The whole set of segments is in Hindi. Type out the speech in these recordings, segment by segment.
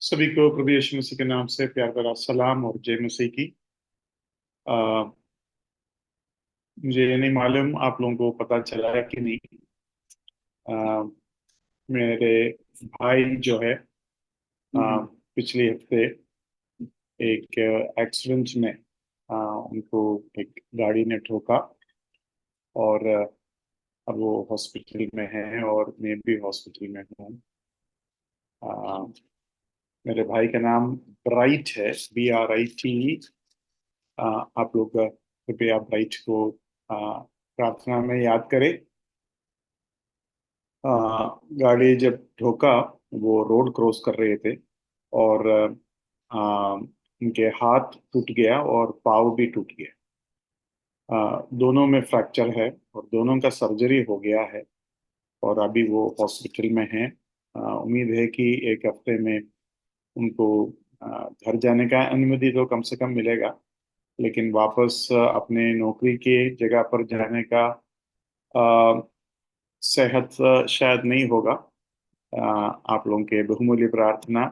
सभी को प्रभु यीशु मसीह के नाम से प्यार भरा सलाम और जय मसीह की। आ, मुझे ये नहीं मालूम आप लोगों को पता चला है कि नहीं। आ, मेरे भाई जो है पिछले हफ्ते एक एक्सीडेंट में उनको एक गाड़ी ने ठोका और अब वो हॉस्पिटल में है और मैं भी हॉस्पिटल में हूँ। आ, मेरे भाई का नाम ब्राइट है, BRIT। आप लोग कृपया ब्राइट को प्रार्थना में याद करें। गाड़ी जब ठोका वो रोड क्रॉस कर रहे थे और उनके हाथ टूट गया और पाँव भी टूट गया। दोनों में फ्रैक्चर है और दोनों का सर्जरी हो गया है और अभी वो हॉस्पिटल में है। उम्मीद है कि एक हफ्ते में उनको घर जाने का अनुमति तो कम से कम मिलेगा, लेकिन वापस अपने नौकरी के जगह पर जाने का अ, सेहत शायद नहीं होगा। आप लोगों के बहुमूल्य प्रार्थना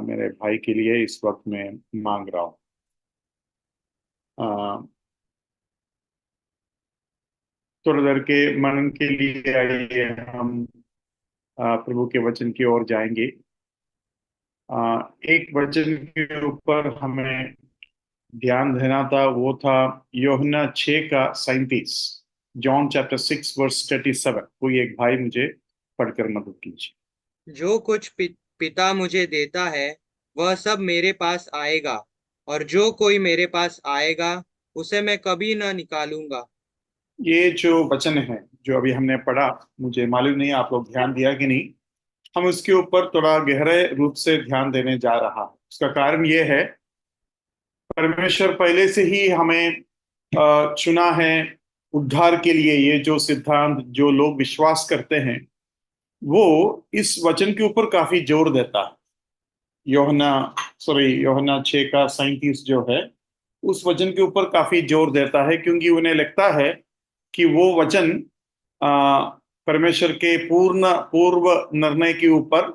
मेरे भाई के लिए इस वक्त मैं मांग रहा हूँ। थोड़ी देर के मनन के लिए आइए हम प्रभु के वचन की ओर जाएंगे। एक वचन के ऊपर हमें ध्यान देना था, वो था यूहन्ना 6:37। John chapter 6 verse 37। कोई एक भाई मुझे पढ़कर मदद कीजिए। जो कुछ पिता मुझे देता है वह सब मेरे पास आएगा, और जो कोई मेरे पास आएगा उसे मैं कभी न निकालूंगा। ये जो वचन है जो अभी हमने पढ़ा, मुझे मालूम नहीं आप लोग ध्यान दिया कि नहीं। हम उसके ऊपर थोड़ा गहरे रूप से ध्यान देने जा रहा। उसका कारण ये है, परमेश्वर पहले से ही हमें चुना है उद्धार के लिए। ये जो सिद्धांत जो लोग विश्वास करते हैं वो इस वचन के ऊपर काफी जोर देता है। योहना योहना 6:37 जो है उस वचन के ऊपर काफी जोर देता है, क्योंकि उन्हें लगता है कि वो वचन परमेश्वर के पूर्ण पूर्व निर्णय के ऊपर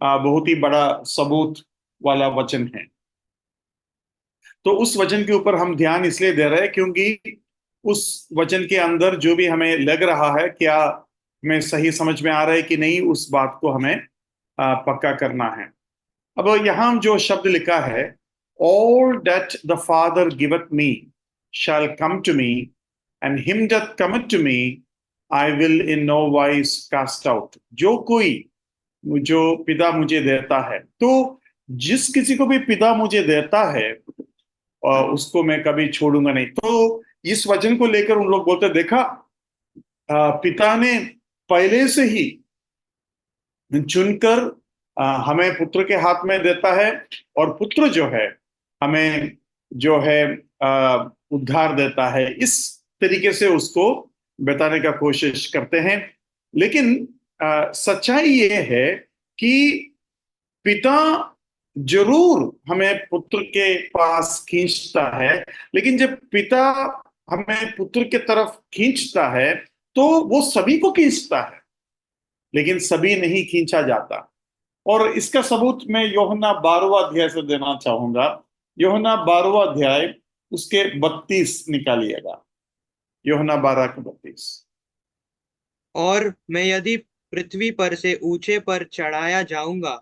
बहुत ही बड़ा सबूत वाला वचन है। तो उस वचन के ऊपर हम ध्यान इसलिए दे रहे हैं क्योंकि उस वचन के अंदर जो भी हमें लग रहा है, क्या हमें सही समझ में आ रहा है कि नहीं, उस बात को हमें पक्का करना है। अब यहाँ जो शब्द लिखा है, all that the father giveth me shall come to me, and him that cometh to me I will in no wise cast out. जो कोई जो पिता मुझे देता है, तो जिस किसी को भी पिता मुझे देता है उसको मैं कभी छोड़ूंगा नहीं। तो इस वचन को लेकर उन लोग बोलते, देखा पिता ने पहले से ही चुनकर हमें पुत्र के हाथ में देता है, और पुत्र जो है हमें जो है उद्धार देता है। इस तरीके से उसको बताने का कोशिश करते हैं। लेकिन सच्चाई ये है कि पिता जरूर हमें पुत्र के पास खींचता है, लेकिन जब पिता हमें पुत्र के तरफ खींचता है तो वो सभी को खींचता है, लेकिन सभी नहीं खींचा जाता। और इसका सबूत मैं यूहन्ना 12वां अध्याय से देना चाहूंगा। यूहन्ना 12वां अध्याय उसके 32 निकालिएगा। यूहन्ना 12 के 32। और मैं यदि पृथ्वी पर से ऊंचे पर चढ़ाया जाऊंगा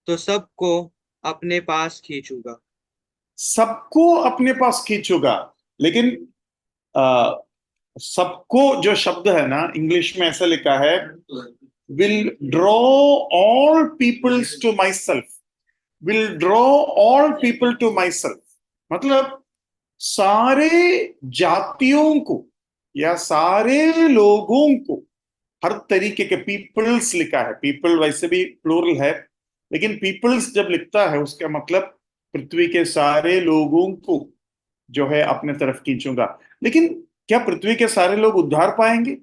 तो सबको अपने पास खींचूंगा। सबको अपने पास खींचूगा। लेकिन आ, सबको जो शब्द है ना, इंग्लिश में ऐसा लिखा है, will draw all peoples to myself. Will draw all people to myself, मतलब सारे जातियों को या सारे लोगों को, हर तरीके के पीपल्स लिखा है। पीपल वैसे भी प्लूरल है, लेकिन पीपल्स जब लिखता है उसका मतलब पृथ्वी के सारे लोगों को जो है अपने तरफ खींचूंगा। लेकिन क्या पृथ्वी के सारे लोग उद्धार पाएंगे?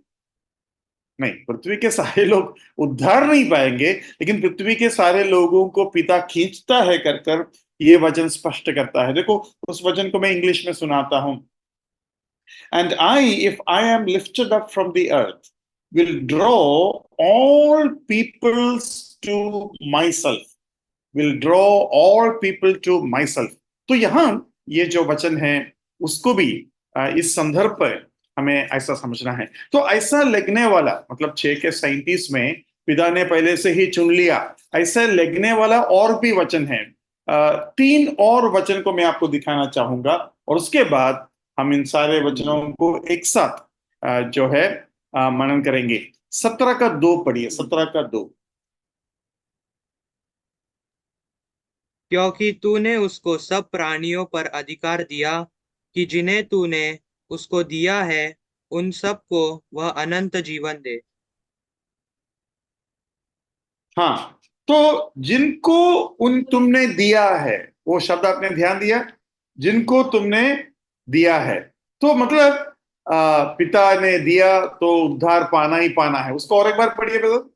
नहीं, पृथ्वी के सारे लोग उद्धार नहीं पाएंगे, लेकिन पृथ्वी के सारे लोगों को पिता खींचता है कर कर ये वचन स्पष्ट करता है। देखो उस वचन को मैं इंग्लिश में सुनाता हूं। And I, if I am lifted up from the earth, will draw all peoples to myself. Will draw all people to myself. तो यहाँ ये जो वचन है उसको भी इस संदर्भ पर हमें ऐसा समझना है। तो ऐसा लगने वाला मतलब 6 के 37 में पिता ने पहले से ही चुन लिया, ऐसा लगने वाला और भी वचन है। 3 और वचन को मैं आपको दिखाना चाहूंगा और उसके बाद हम इन सारे वचनों को एक साथ जो है मनन करेंगे। 17 का 2 पढ़िए, 17 का 2। क्योंकि तूने उसको सब प्राणियों पर अधिकार दिया कि जिन्हें तूने उसको दिया है उन सबको वह अनंत जीवन दे। हाँ, तो जिनको उन तुमने दिया है, वो शब्द आपने ध्यान दिया, जिनको तुमने दिया है, तो मतलब पिता ने दिया तो उद्धार पाना ही पाना है। उसको और एक बार पढ़िए ब्रदर।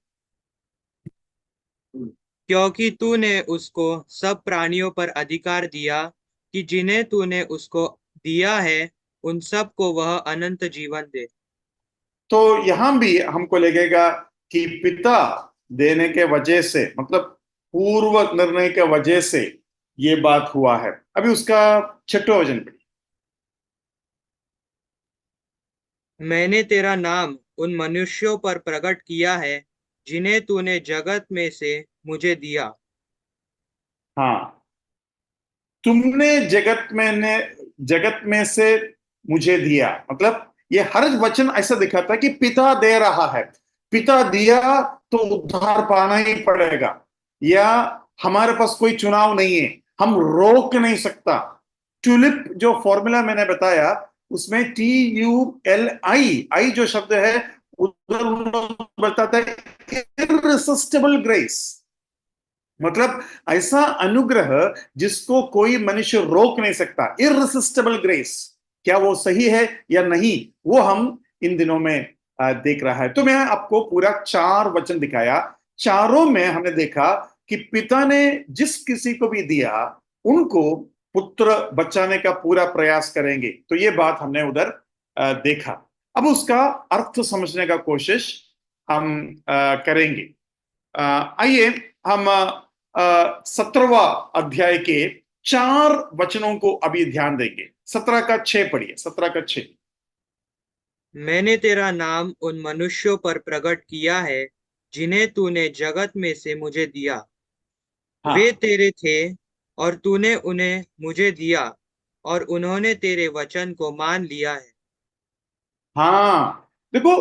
क्योंकि तूने उसको सब प्राणियों पर अधिकार दिया कि जिन्हें तूने उसको दिया है उन सबको वह अनंत जीवन दे। तो यहां भी हमको लगेगा कि पिता देने के वजह से मतलब पूर्व निर्णय के वजह से ये बात हुआ है। अभी उसका 6वां वचन पढ़िए। मैंने तेरा नाम उन मनुष्यों पर प्रकट किया है जिन्हें तूने जगत में से मुझे दिया। हाँ, तुमने जगत में से मुझे दिया, मतलब ये हर वचन ऐसा दिखाता है कि पिता दे रहा है। पिता दिया तो उद्धार पाना ही पड़ेगा, या हमारे पास कोई चुनाव नहीं है, हम रोक नहीं सकता। ट्यूलिप जो फॉर्मूला मैंने बताया उसमें TULI, आई जो शब्द है उधर बताता है इररेसिस्टिबल ग्रेस, मतलब ऐसा अनुग्रह जिसको कोई मनुष्य रोक नहीं सकता। इररेसिस्टिबल ग्रेस, क्या वो सही है या नहीं, वो हम इन दिनों में देख रहा है। तो मैं आपको पूरा 4 वचन दिखाया, चारों में हमने देखा कि पिता ने जिस किसी को भी दिया उनको पुत्र बचाने का पूरा प्रयास करेंगे। तो ये बात हमने उधर देखा। अब उसका अर्थ समझने का कोशिश हम करेंगे। आइए हम 17वां अध्याय के 4 वचनों को अभी ध्यान देंगे। 17 का 6 पढ़िए, 17 का 6। मैंने तेरा नाम उन मनुष्यों पर प्रकट किया है जिन्हें तूने जगत में से मुझे दिया। वे हाँ तेरे थे और तूने उन्हें मुझे दिया और उन्होंने तेरे वचन को मान लिया है। हाँ, देखो,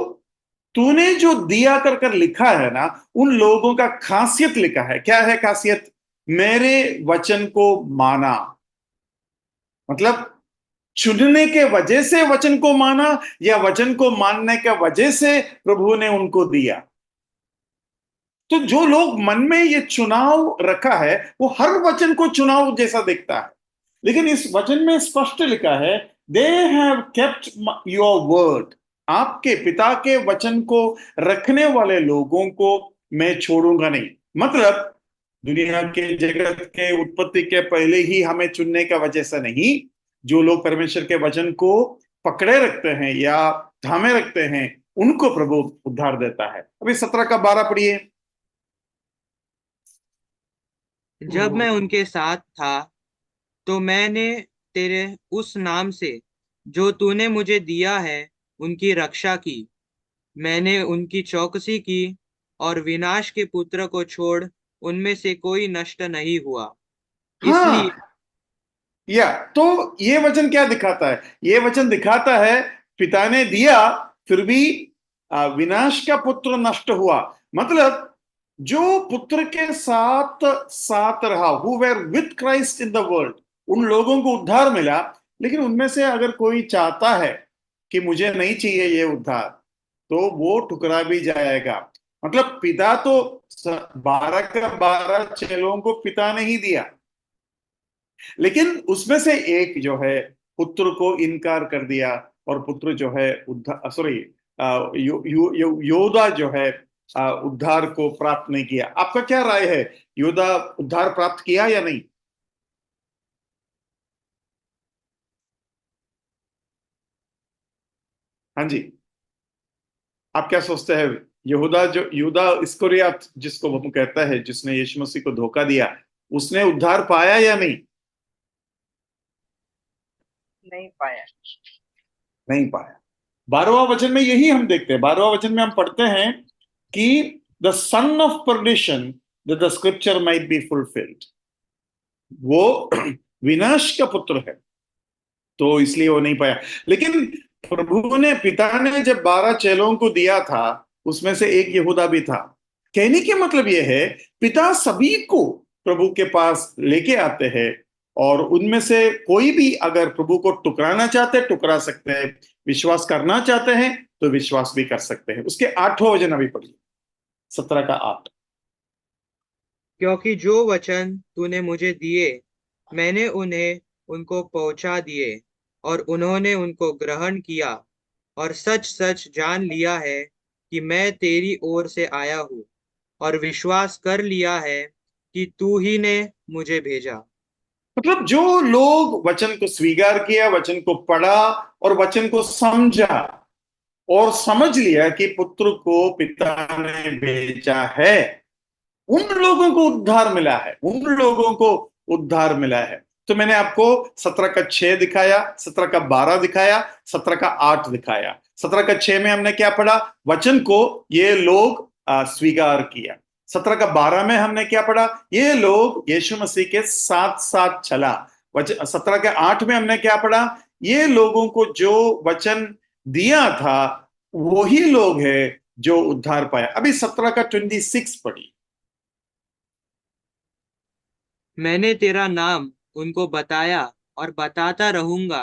तूने जो दिया कर कर लिखा है ना, उन लोगों का खासियत लिखा है। क्या है खासियत? मेरे वचन को माना, मतलब चुनने के वजह से वचन को माना, या वचन को मानने के वजह से प्रभु ने उनको दिया। तो जो लोग मन में ये चुनाव रखा है वो हर वचन को चुनाव जैसा देखता है, लेकिन इस वचन में स्पष्ट लिखा है they have kept your word. आपके पिता के वचन को रखने वाले लोगों को मैं छोड़ूंगा नहीं। मतलब दुनिया के जगत के उत्पत्ति के पहले ही हमें चुनने का वजह से नहीं, जो लोग परमेश्वर के वचन को पकड़े रखते हैं या थामे रखते हैं उनको प्रभु उद्धार देता है। अभी 17 का 12 पढ़िए। जब मैं उनके साथ था तो मैंने तेरे उस नाम से जो तूने मुझे दिया है उनकी रक्षा की। मैंने उनकी चौकसी की और विनाश के पुत्र को छोड़ उनमें से कोई नष्ट नहीं हुआ। इसलिए हाँ, या तो ये वचन क्या दिखाता है? ये वचन दिखाता है पिता ने दिया फिर भी विनाश का पुत्र नष्ट हुआ। मतलब जो पुत्र के साथ साथ रहा, who were with Christ in the world, उन लोगों को उद्धार मिला। लेकिन उनमें से अगर कोई चाहता है कि मुझे नहीं चाहिए ये उद्धार, तो वो ठुकरा भी जाएगा। मतलब पिता तो 12 का 12 चेलों को पिता ने ही दिया, लेकिन उसमें से एक जो है पुत्र को इनकार कर दिया, और पुत्र जो है उद्धार, सॉरी, योदा जो है उद्धार को प्राप्त नहीं किया। आपका क्या राय है? योदा उद्धार प्राप्त किया या नहीं? हाँ जी, आप क्या सोचते हैं? यहूदा जो यूदा इस्करियोत जिसको हम कहता है, जिसने यीशु मसीह को धोखा दिया, उसने उद्धार पाया या नहीं? नहीं पाया। नहीं पाया। 12वां वचन में यही हम देखते हैं। 12वां वचन में हम पढ़ते हैं कि the son of perdition that the scripture might be fulfilled, वो विनाश का पुत्र है, तो इसलिए वो नहीं पाया। लेकिन प्रभु ने, पिता ने जब 12 चेलों को दिया था, उसमें से एक यहूदा भी था। कहने के मतलब यह है, पिता सभी को प्रभु के पास लेके आते हैं, और उनमें से कोई भी अगर प्रभु को टुकराना चाहते हैं टुकरा सकते हैं, विश्वास करना चाहते हैं तो विश्वास भी कर सकते हैं। उसके 8वां वचन अभी पढ़िए, 17 का 8। क्योंकि जो वचन तूने मुझे दिए मैंने उन्हें उनको पहुंचा दिए, और उन्होंने उनको ग्रहण किया, और सच सच जान लिया है कि मैं तेरी ओर से आया हूँ, और विश्वास कर लिया है कि तू ही ने मुझे भेजा। मतलब जो लोग वचन को स्वीकार किया, वचन को पढ़ा और वचन को समझा और समझ लिया कि पुत्र को पिता ने भेजा है, उन लोगों को उद्धार मिला है, उन लोगों को उद्धार मिला है। तो मैंने आपको 17 का 6 दिखाया, 17 का 12 दिखाया, 17 का 8 दिखाया। 17 का 6 में हमने क्या पढ़ा? वचन को ये लोग स्वीकार किया। 17 का 12 में हमने क्या पढ़ा? ये लोग यीशु मसीह के साथ साथ चला। 17 के 8 में हमने क्या पढ़ा? ये लोगों को जो वचन दिया था वही लोग हैं जो उद्धार पाया। अभी 17 का 26 पढ़ी। मैंने तेरा नाम उनको बताया और बताता रहूंगा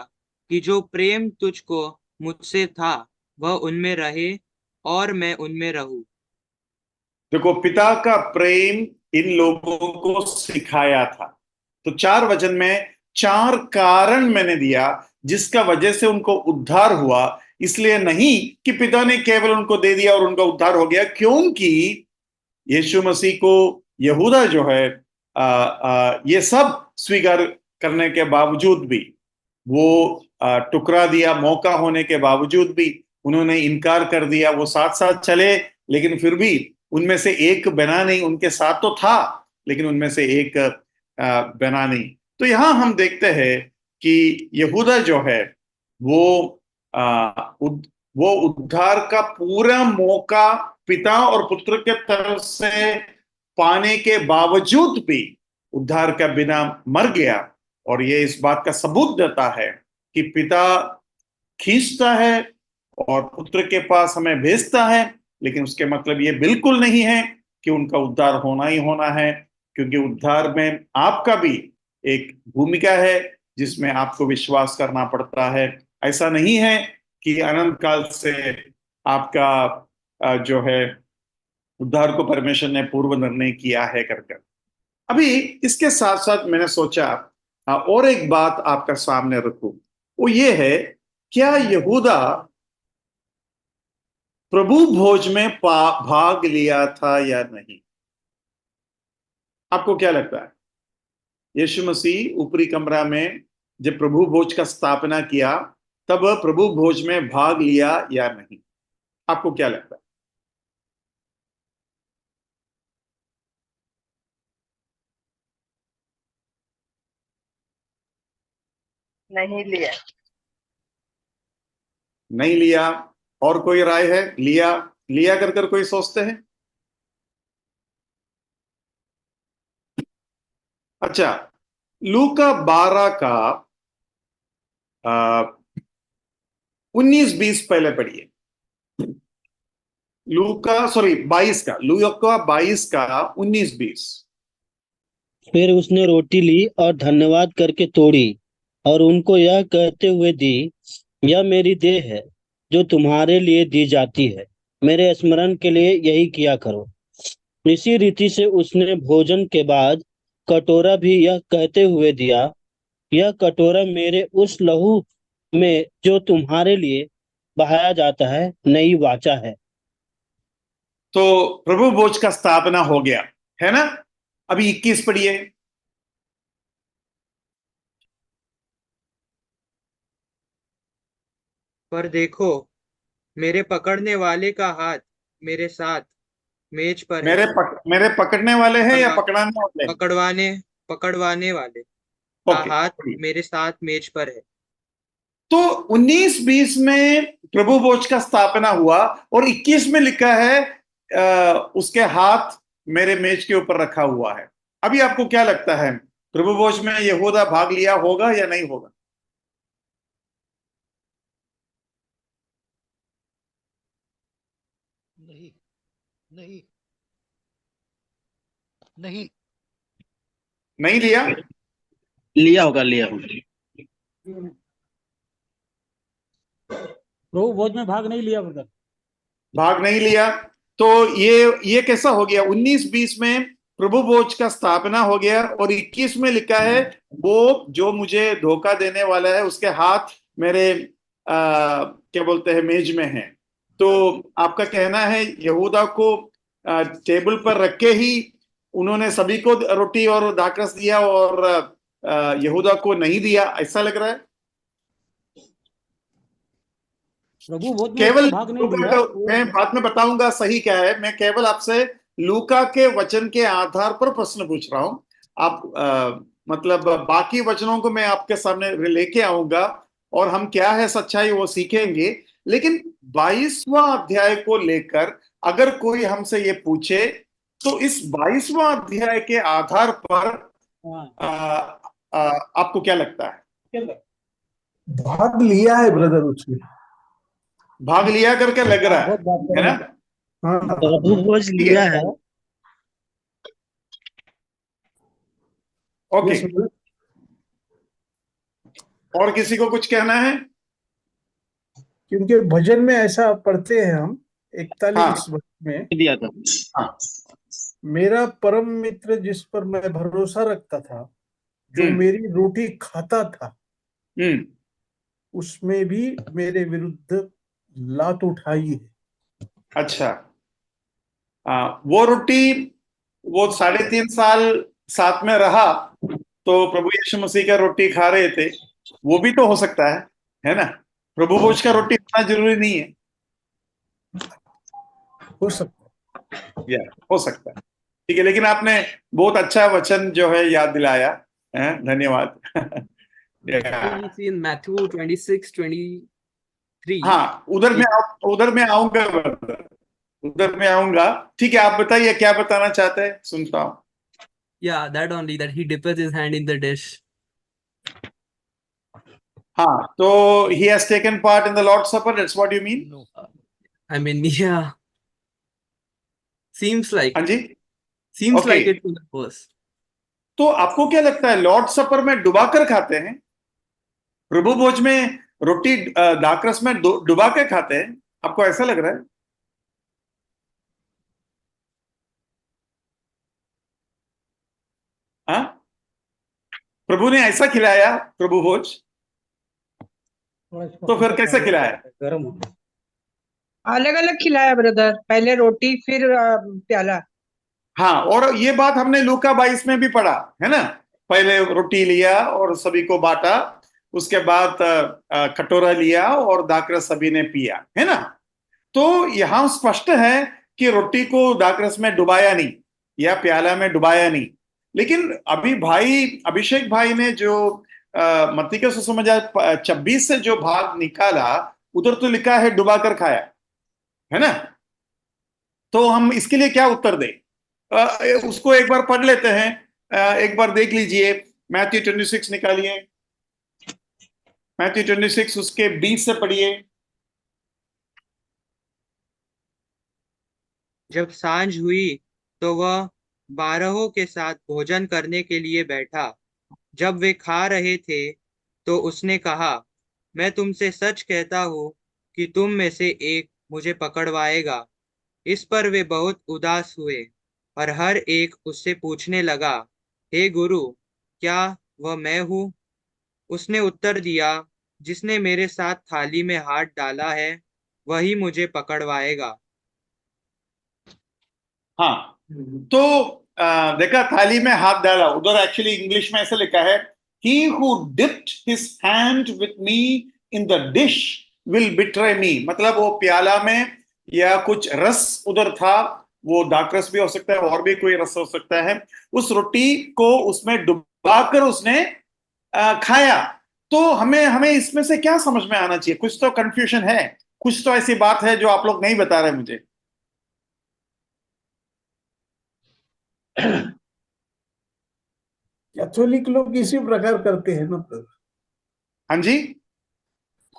कि जो प्रेम तुझको मुझसे था वह उनमें रहे और मैं उनमें रहूं। देखो, पिता का प्रेम इन लोगों को सिखाया था। तो 4 वचन में 4 कारण मैंने दिया जिसका वजह से उनको उद्धार हुआ। इसलिए नहीं कि पिता ने केवल उनको दे दिया और उनका उद्धार हो गया, क्योंकि यीशु मसीह को यहूदा जो है ये सब स्वीकार करने के बावजूद भी, वो टुकरा दिया, मौका होने के बावजूद भी उन्होंने इनकार कर दिया। वो साथ साथ चले, लेकिन फिर भी उनमें से एक बना नहीं। उनके साथ तो था लेकिन उनमें से एक बना नहीं। तो यहां हम देखते हैं कि यहूदा जो है वो वो उद्धार का पूरा मौका पिता और पुत्र के तरफ से पाने के बावजूद भी उद्धार का बिना मर गया। और ये इस बात का सबूत देता है कि पिता खींचता है और पुत्र के पास हमें भेजता है, लेकिन उसके मतलब ये बिल्कुल नहीं है कि उनका उद्धार होना ही होना है, क्योंकि उद्धार में आपका भी एक भूमिका है जिसमें आपको विश्वास करना पड़ता है। ऐसा नहीं है कि अनंत काल से आपका जो है उद्धार को परमेश्वर ने पूर्व निर्णय किया है कर। अभी इसके साथ साथ मैंने सोचा और एक बात आपका सामने रखूं, वो ये है, क्या यहूदा प्रभु भोज में भाग लिया था या नहीं? आपको क्या लगता है? यीशु मसीह ऊपरी कमरा में जब प्रभु भोज का स्थापना किया तब प्रभु भोज में भाग लिया या नहीं? आपको क्या लगता है? नहीं लिया। नहीं लिया। और कोई राय है? लिया, लिया कर कोई सोचते हैं? अच्छा, लूका 12 का 19-20 पहले पढ़िए। लूका, सॉरी, 22 का, लूका 22 का 19-20। फिर उसने रोटी ली और धन्यवाद करके तोड़ी और उनको यह कहते हुए दी, यह मेरी देह है जो तुम्हारे लिए दी जाती है। मेरे स्मरण के लिए यही किया करो। इसी रीति से उसने भोजन के बाद कटोरा भी यह कहते हुए दिया, यह कटोरा मेरे उस लहू में जो तुम्हारे लिए बहाया जाता है नई वाचा है। तो प्रभु भोज का स्थापना हो गया है ना? अभी 21 पढ़िए। पर देखो, मेरे पकड़ने वाले का हाथ मेरे साथ मेज पर है। मेरे पकड़ने वाले हैं या पकड़वा पकड़ाने वाले हैं? पकड़वाने पकड़वाने वाले का ओके। हाथ मेरे साथ मेज पर है। तो 19-20 में प्रभु भोज का स्थापना हुआ और 21 में लिखा है उसके हाथ मेरे मेज के ऊपर रखा हुआ है। अभी आपको क्या लगता है, प्रभु भोज में यहूदा भाग लिया होगा या नहीं होगा? नहीं, नहीं, नहीं। नहीं लिया? लिया होगा, लिया होगा। प्रभु भोज में भाग नहीं लिया ब्रदर। भाग नहीं लिया। तो ये कैसा हो गया? 19-20 में प्रभु भोज का स्थापना हो गया और 21 में लिखा है वो जो मुझे धोखा देने वाला है उसके हाथ मेरे क्या बोलते हैं, मेज में है। तो आपका कहना है यहूदा को टेबल पर रख के ही उन्होंने सभी को रोटी और दाखरस दिया और यहूदा को नहीं दिया, ऐसा लग रहा है? प्रभु भोज में केवल उसने भाग नहीं दिया। मैं बाद में बताऊंगा सही क्या है। मैं केवल आपसे लूका के वचन के आधार पर प्रश्न पूछ रहा हूं। आप मतलब बाकी वचनों को मैं आपके सामने लेके आऊंगा और हम क्या है सच्चाई वो सीखेंगे। लेकिन 22वां अध्याय को लेकर अगर कोई हमसे ये पूछे तो इस 22वां अध्याय के आधार पर आपको क्या लगता है? भाग लिया है ब्रदर उसने। भाग लिया करके लग रहा है ना? हाँ, प्रभु भोज लिया है। ओके। Yes brother. और किसी को कुछ कहना है? क्योंकि भजन में ऐसा पढ़ते हैं हम 41 हाँ। में, दिया था। हाँ। मेरा परम मित्र जिस पर मैं भरोसा रखता था, जो मेरी रोटी खाता था, उसमें भी मेरे विरुद्ध लात उठाई है। अच्छा। वो रोटी, वो 3.5 साल साथ में रहा तो प्रभु यीशु मसीह का रोटी खा रहे थे, वो भी तो हो सकता है ना? प्रभु भोज का रोटी खाना जरूरी नहीं है। हो सकता है। हो सकता है, ठीक है। लेकिन आपने बहुत अच्छा वचन जो है याद दिलाया है, धन्यवाद। We see in Matthew 26-23. हाँ, उधर में आऊंगा brother, उधर में आऊंगा। ठीक है, आप बताइए क्या बताना चाहते हैं, सुनता हूँ। Yeah, that only, that he dips his hand in the dish. हाँ, तो he has taken part in the Lord's Supper, that's what you mean? No. I mean, yeah. Seems like. हाँ जी। Seems Okay. like it to the verse. तो आपको क्या लगता है, लॉर्ड सपर में डुबाकर खाते हैं? प्रभु भोज में रोटी दाखरस में डुबा के खाते हैं? आपको ऐसा लग रहा है? हाँ, प्रभु ने ऐसा खिलाया प्रभु भोज, तो फिर कैसे खिलाया? गर्म हो गया। अलग अलग खिलाया ब्रदर, पहले रोटी फिर प्याला। हाँ, और ये बात हमने लूका 22 में भी पढ़ा है ना। पहले रोटी लिया और सभी को बांटा, उसके बाद कटोरा लिया और दाखरस सभी ने पिया, है ना। तो यहाँ स्पष्ट है कि रोटी को दाखरस में डुबाया नहीं या प्याला में डुबाया नहीं। लेकिन अभी भाई अभिषेक भाई ने जो मत्ती के सुसमाचार 26 से जो भाग निकाला, उधर तो लिखा है डुबा कर खाया, है ना। तो हम इसके लिए क्या उत्तर दें? उसको एक बार पढ़ लेते हैं। एक बार देख लीजिए, मैथ्यू 26 निकालिए, मैथ्यू 26 उसके 20 से पढ़िए। जब सांझ हुई तो वह 12 के साथ भोजन करने के लिए बैठा। जब वे खा रहे थे तो उसने कहा, मैं तुमसे सच कहता हूँ कि तुम में से एक मुझे पकड़वाएगा। इस पर वे बहुत उदास हुए और हर एक उससे पूछने लगा, हे गुरु, क्या वह मैं हूँ? उसने उत्तर दिया, जिसने मेरे साथ थाली में हाथ डाला है वही मुझे पकड़वाएगा। हाँ, तो देखा, थाली में हाथ डाला, उधर एक्चुअली इंग्लिश में ऐसे लिखा है, he who dipped his hand with me in the dish will betray me। मतलब वो प्याला में या कुछ रस उधर था वो दाखरस भी हो सकता है और भी कोई रस हो सकता है, उस रोटी को उसमें डुबाकर उसने खाया। तो हमें हमें इसमें से क्या समझ में आना चाहिए? कुछ तो कंफ्यूजन है, कुछ तो ऐसी बात है जो आप लोग नहीं बता रहे मुझे। कैथोलिक लोग इसी प्रकार करते हैं ना brother। हाँ जी।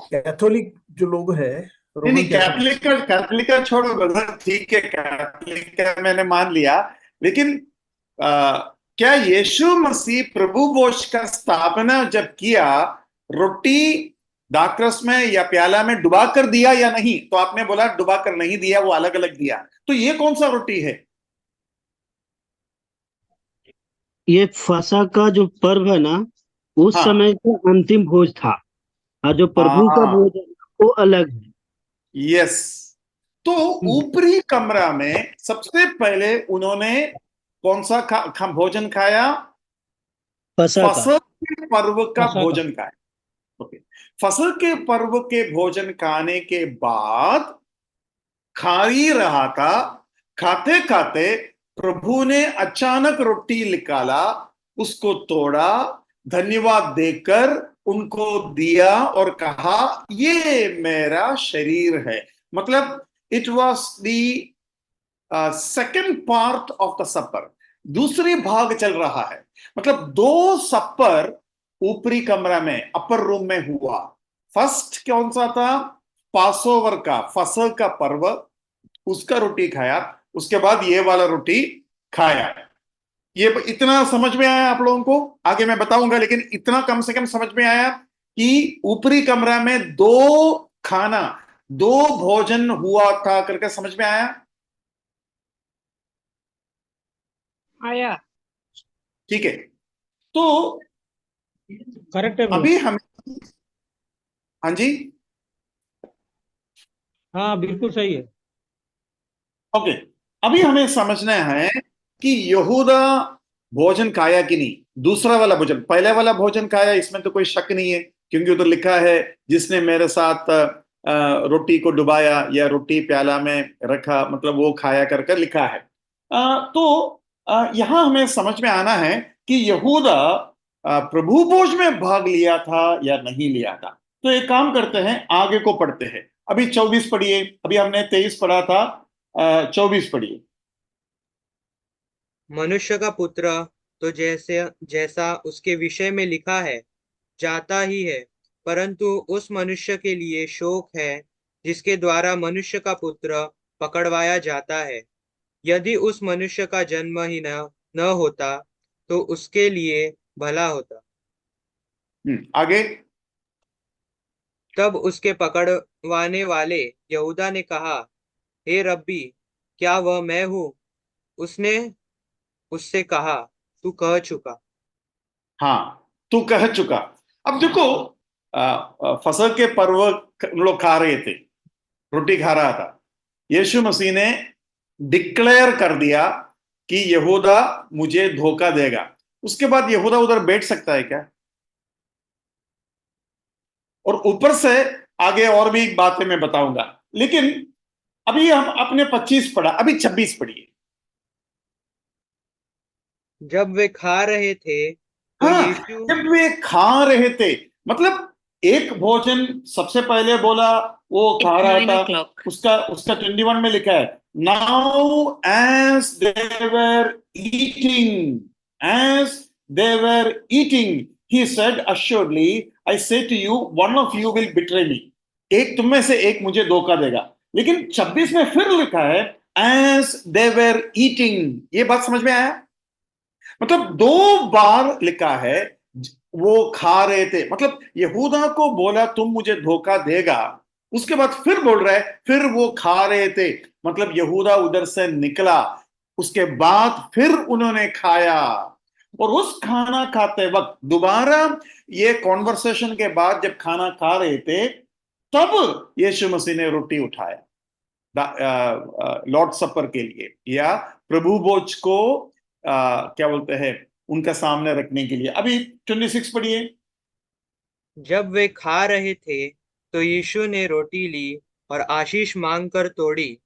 कैथोलिक जो लोग हैं, नहीं नहीं, रोमन कैथोलिक। कैथोलिक का छोड़ो ब्रदर, ठीक है, कैथोलिक का मैंने मान लिया, लेकिन क्या यीशु मसीह प्रभु भोज का स्थापना जब किया, रोटी दाखरस में या प्याला में डुबा कर दिया या नहीं? तो आपने बोला डुबा कर नहीं दिया, वो अलग अलग दिया। तो ये कौन सा रोटी है? ये फसह का जो पर्व है ना, उस हाँ समय का अंतिम भोज था, और जो प्रभु का हाँ, भोज है वो अलग है। यस। तो ऊपरी कमरा में सबसे पहले उन्होंने कौन सा भोजन खाया? फसह का। फसल के पर्व का फसह का। भोजन खाया। ओके। फसल के पर्व के भोजन खाने के बाद खा ही रहा था, खाते खाते प्रभु ने अचानक रोटी निकाला, उसको तोड़ा, धन्यवाद देकर उनको दिया और कहा ये मेरा शरीर है। मतलब it was the second part of the supper, दूसरी भाग चल रहा है। मतलब दो सपर ऊपरी कमरा में, अपर रूम में हुआ। फर्स्ट कौन सा था? पासओवर का, फसल का पर्व, उसका रोटी खाया। उसके बाद ये वाला रोटी खाया। ये इतना समझ में आया आप लोगों को? आगे मैं बताऊंगा, लेकिन इतना कम से कम समझ में आया कि ऊपरी कमरा में दो खाना, दो भोजन हुआ था करके समझ में आया? आया। ठीक है। तो करेक्ट है ब्रदर। अभी हम, हाँ जी, हाँ बिल्कुल सही है। ओके, अभी हमें समझना है कि यहूदा भोजन खाया कि नहीं। दूसरा वाला भोजन, पहले वाला भोजन खाया, इसमें तो कोई शक नहीं है, क्योंकि उधर लिखा है जिसने मेरे साथ रोटी को डुबाया या रोटी प्याला में रखा, मतलब वो खाया कर कर लिखा है। तो यहाँ हमें समझ में आना है कि यहूदा प्रभु भोज में भाग लिया था या नहीं लिया था। तो एक काम करते हैं, आगे को पढ़ते हैं। अभी 24 पढ़िए, अभी हमने 23 पढ़ा था, 24 पढ़िए। मनुष्य का पुत्र तो जैसे जैसा उसके विषय में लिखा है जाता ही है, परंतु उस मनुष्य के लिए शोक है जिसके द्वारा मनुष्य का पुत्र पकड़वाया जाता है। यदि उस मनुष्य का जन्म ही न होता तो उसके लिए भला होता। आगे। तब उसके पकड़वाने वाले यहूदा ने कहा, हे रब्बी, क्या वह मैं हूँ? उसने उससे कहा, तू कह चुका। हाँ, तू कह चुका। अब देखो, फसल के पर्व लोग खा रहे थे, रोटी खा रहा था। यीशु मसीह ने डिक्लेयर कर दिया कि यहूदा मुझे धोखा देगा। उसके बाद यहूदा उधर बैठ सकता है क्या? और ऊपर से आगे और भी बातें मैं बताऊंगा, लेकिन अभी हम अपने 25 पढ़ा, अभी 26 पढ़िए। जब वे खा रहे थे तो हाँ, यीशु जब वे खा रहे थे, मतलब एक भोजन सबसे पहले बोला, वो खा रहा था, उसका उसका 21 में लिखा है, now as they were eating, as they were eating he said assuredly I say to you one of you will betray me. एक तुम में से एक मुझे धोखा देगा। लेकिन 26 में फिर लिखा है एज देवर ईटिंग। ये बात समझ में आया? मतलब दो बार लिखा है वो खा रहे थे। मतलब यहूदा को बोला तुम मुझे धोखा देगा, उसके बाद फिर बोल रहा है फिर वो खा रहे थे। मतलब यहूदा उधर से निकला, उसके बाद फिर उन्होंने खाया। और उस खाना खाते वक्त दोबारा, ये कॉन्वर्सेशन के बाद जब खाना खा रहे थे, तब यीशु मसीह ने रोटी उठाया लॉर्ड सपर के लिए, या प्रभु भोज को क्या बोलते हैं, उनका सामने रखने के लिए। अभी 26 पढ़िए। जब वे खा रहे थे तो यीशु ने रोटी ली और आशीष मांगकर तोड़ी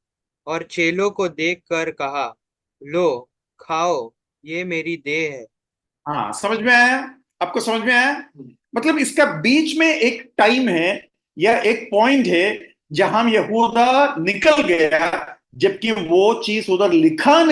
और चेलों को देखकर कहा, लो, खाओ, ये मेरी देह है। हाँ, समझ में आया? आपको समझ में आया? मतलब इसका बीच में एक टाइम है या एक पॉइंट है जहां यहूदा निकल गया, जबकि वो चीज उधर लिखा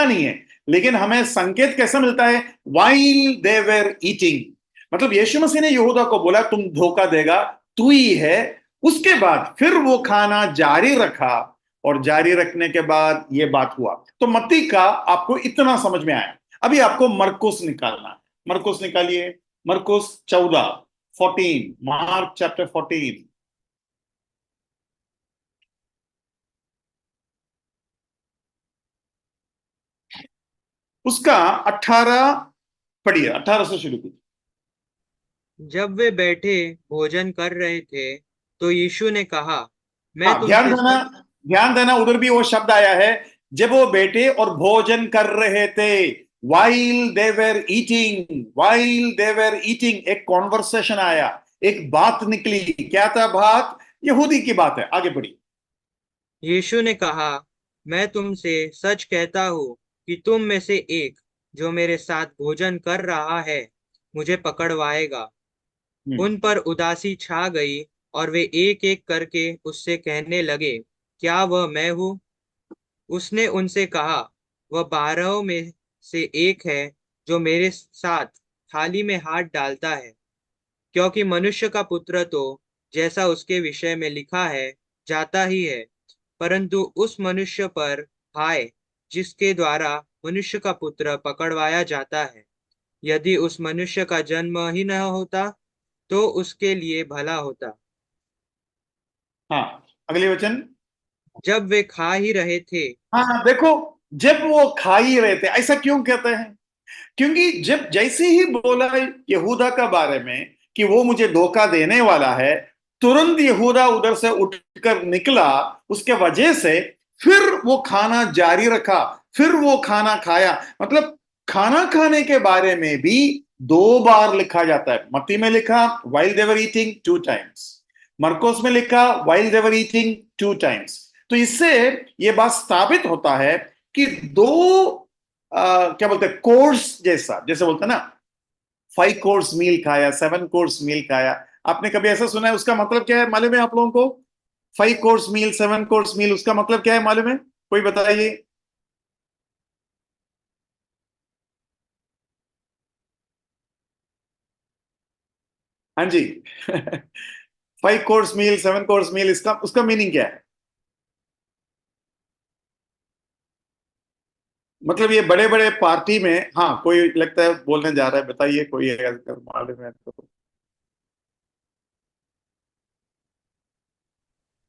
नहीं है, लेकिन हमें संकेत कैसा मिलता है? वाइल दे वर ईटिंग, मतलब यीशु मसीह ने यहूदा को बोला तुम धोखा देगा, तू ही है। उसके बाद फिर वो खाना जारी रखा, और जारी रखने के बाद ये बात हुआ। तो मत्ती का आपको इतना समझ में आया। अभी आपको मरकुस निकालना है। मरकुस निकालिए, मरकुस 14, मार्क चैप्टर 14। उसका 18 पढ़िए, 18 से शुरू कीजिए। जब वे बैठे भोजन कर रहे थे, तो यीशु ने कहा, मैं हाँ, ध्यान तुमसे देना, सच ध्यान देना, उधर भी वो शब्द आया है, जब वो बैठे और भोजन कर रहे थे। While they were eating, while they were eating, एक कॉन्वर्सेशन आया, एक बात निकली। क्या था बात? यहूदी की बात है। आगे बढ़ी। यीशु ने कहा, मैं तुमसे सच कहता हूँ कि तुम में से एक जो मेरे साथ भोजन कर रहा है, मुझे पकड़वाएगा। उन पर उदासी छा गई, और वे एक एक करके उससे कहने लगे, क्या वह मैं हूँ? उसने उनसे कहा, वह 12 में से एक है, जो मेरे साथ थाली में हाथ डालता है। क्योंकि मनुष्य का पुत्र तो जैसा उसके विषय में लिखा है जाता ही है, परंतु उस मनुष्य पर हाय जिसके द्वारा मनुष्य का पुत्र पकड़वाया जाता है। यदि उस मनुष्य का जन्म ही न होता, तो उसके लिए भला होता। हाँ, अगले वचन। जब वे खा ही रहे थे, हाँ, देखो, जब वो खा ही रहे थे, ऐसा क्यों कहते हैं? क्योंकि जब जैसे ही बोला यहूदा का बारे में कि वो मुझे धोखा देने वाला है, तुरंत यहूदा उधर से उठकर निकला। उसके वजह से फिर वो खाना जारी रखा, फिर वो खाना खाया। मतलब खाना खाने के बारे में भी 2 बार लिखा जाता है। मत्ती में लिखा while they were eating 2 times, मरकोस में लिखा while they were eating 2 times. तो इससे ये बात स्थापित होता है कि दो क्या बोलते हैं, कोर्स जैसा, जैसे बोलते हैं ना, 5 कोर्स मील खाया, 7 कोर्स मील खाया। आपने कभी ऐसा सुना है? उसका मतलब क्या है मालूम है आप लोगों को? 5 कोर्स मील, 7 कोर्स मील, उसका मतलब क्या है मालूम है? कोई बताइए। हाँ जी। 5 कोर्स मील, 7 कोर्स मील, इसका उसका मीनिंग क्या है? मतलब ये बड़े बड़े पार्टी में, हाँ, कोई लगता है बोलने जा रहा है, बताइए कोई है अगर मालूम है तो।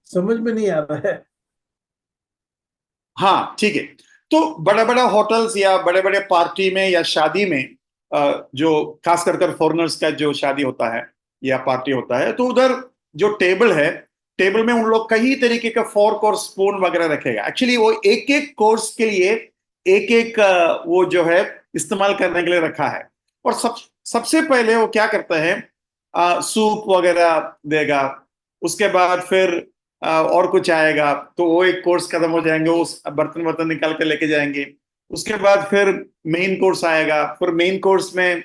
समझ में नहीं आ रहा है। हाँ, ठीक है। तो बड़े बड़े होटल्स या बड़े बड़े पार्टी में या शादी में, जो खास कर कर फॉरेनर्स का जो शादी होता है या पार्टी होता है, तो उधर जो टेबल है, टेबल में उन लोग कई तरीके का फोर्क और स्पून वगैरह रखेगा। एक्चुअली वो एक एक कोर्स के लिए एक एक वो जो है इस्तेमाल करने के लिए रखा है। और सबसे पहले वो क्या करता है, सूप वगैरह देगा। उसके बाद फिर और कुछ आएगा, तो वो एक कोर्स खत्म हो जाएंगे, उस बर्तन बर्तन निकाल के लेके जाएंगे। उसके बाद फिर मेन कोर्स आएगा, फिर मेन कोर्स में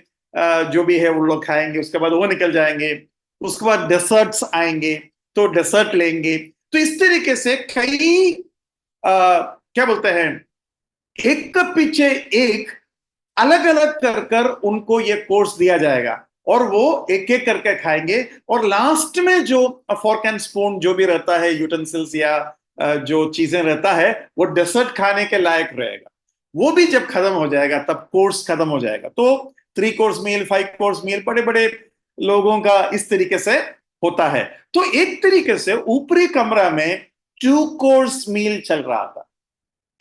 जो भी है वो लोग खाएंगे, उसके बाद वो निकल जाएंगे। उसके बाद डेसर्ट्स आएंगे, तो डेसर्ट लेंगे। तो इस तरीके से कई क्या बोलते हैं, एक के पीछे एक अलग अलग कर कर उनको ये कोर्स दिया जाएगा, और वो एक एक करके खाएंगे। और लास्ट में जो फोर्क एंड स्पून जो भी रहता है, यूटेंसिल्स या जो चीजें रहता है, वो डेसर्ट खाने के लायक रहेगा। वो भी जब खत्म हो जाएगा तब कोर्स खत्म हो जाएगा। तो 3 कोर्स मील, 5 कोर्स मील बड़े बड़े लोगों का इस तरीके से होता है। तो एक तरीके से ऊपरी कमरा में 2 कोर्स मील चल रहा था।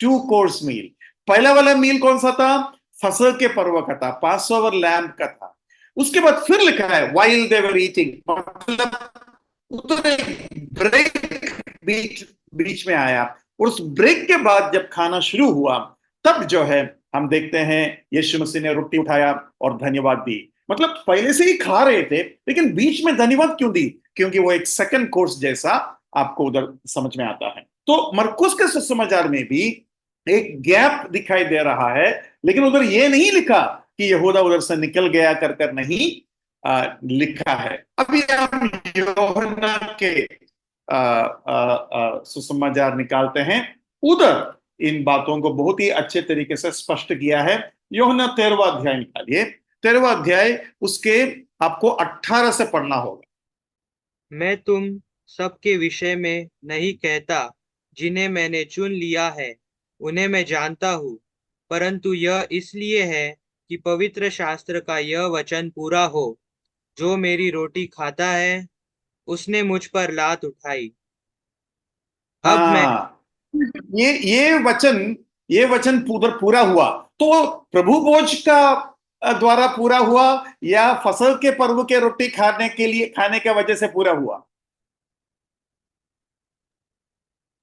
2 कोर्स मील। पहला वाला मील कौन सा था? फसह के पर्व का था, पास ओवर लैम्प का था। उसके बाद फिर लिखा है वाइल दे वर ईटिंग, मतलब उधर एक ब्रेक बीच बीच में आया। और उस ब्रेक के बाद जब खाना शुरू हुआ, तब जो है हम देखते हैं यीशु मसीह ने रोटी उठाया और धन्यवाद दी। मतलब पहले से ही खा रहे थे, लेकिन बीच में धन्यवाद क्यों दी? क्योंकि वो एक सेकंड कोर्स जैसा आपको उधर समझ में आता है। तो मरकुस के सुसमाचार में भी एक गैप दिखाई दे रहा है, लेकिन उधर ये नहीं लिखा कि यहूदा उधर से निकल गया कर कर नहीं लिखा है। अभी हम यूहन्ना के सुसमाचार निकालते हैं। उधर इन बातों को बहुत ही अच्छे तरीके से स्पष्ट किया है। यूहन्ना 13वां अध्याय निकालिए। 13वां अध्याय उसके आपको 18 से पढ़ना होगा। मैं तुम सबके विषय में नहीं कहता, जिन्हें मैंने चुन लिया है उन्हें मैं जानता हूँ, परंतु यह इसलिए है कि पवित्र शास्त्र का यह वचन पूरा हो, जो मेरी रोटी खाता है उसने मुझ पर लात उठाई। अब मैं हाँ, ये वचन उधर पूरा हुआ, तो प्रभु भोज का द्वारा पूरा हुआ या फसल के पर्व के रोटी खाने के वजह से पूरा हुआ?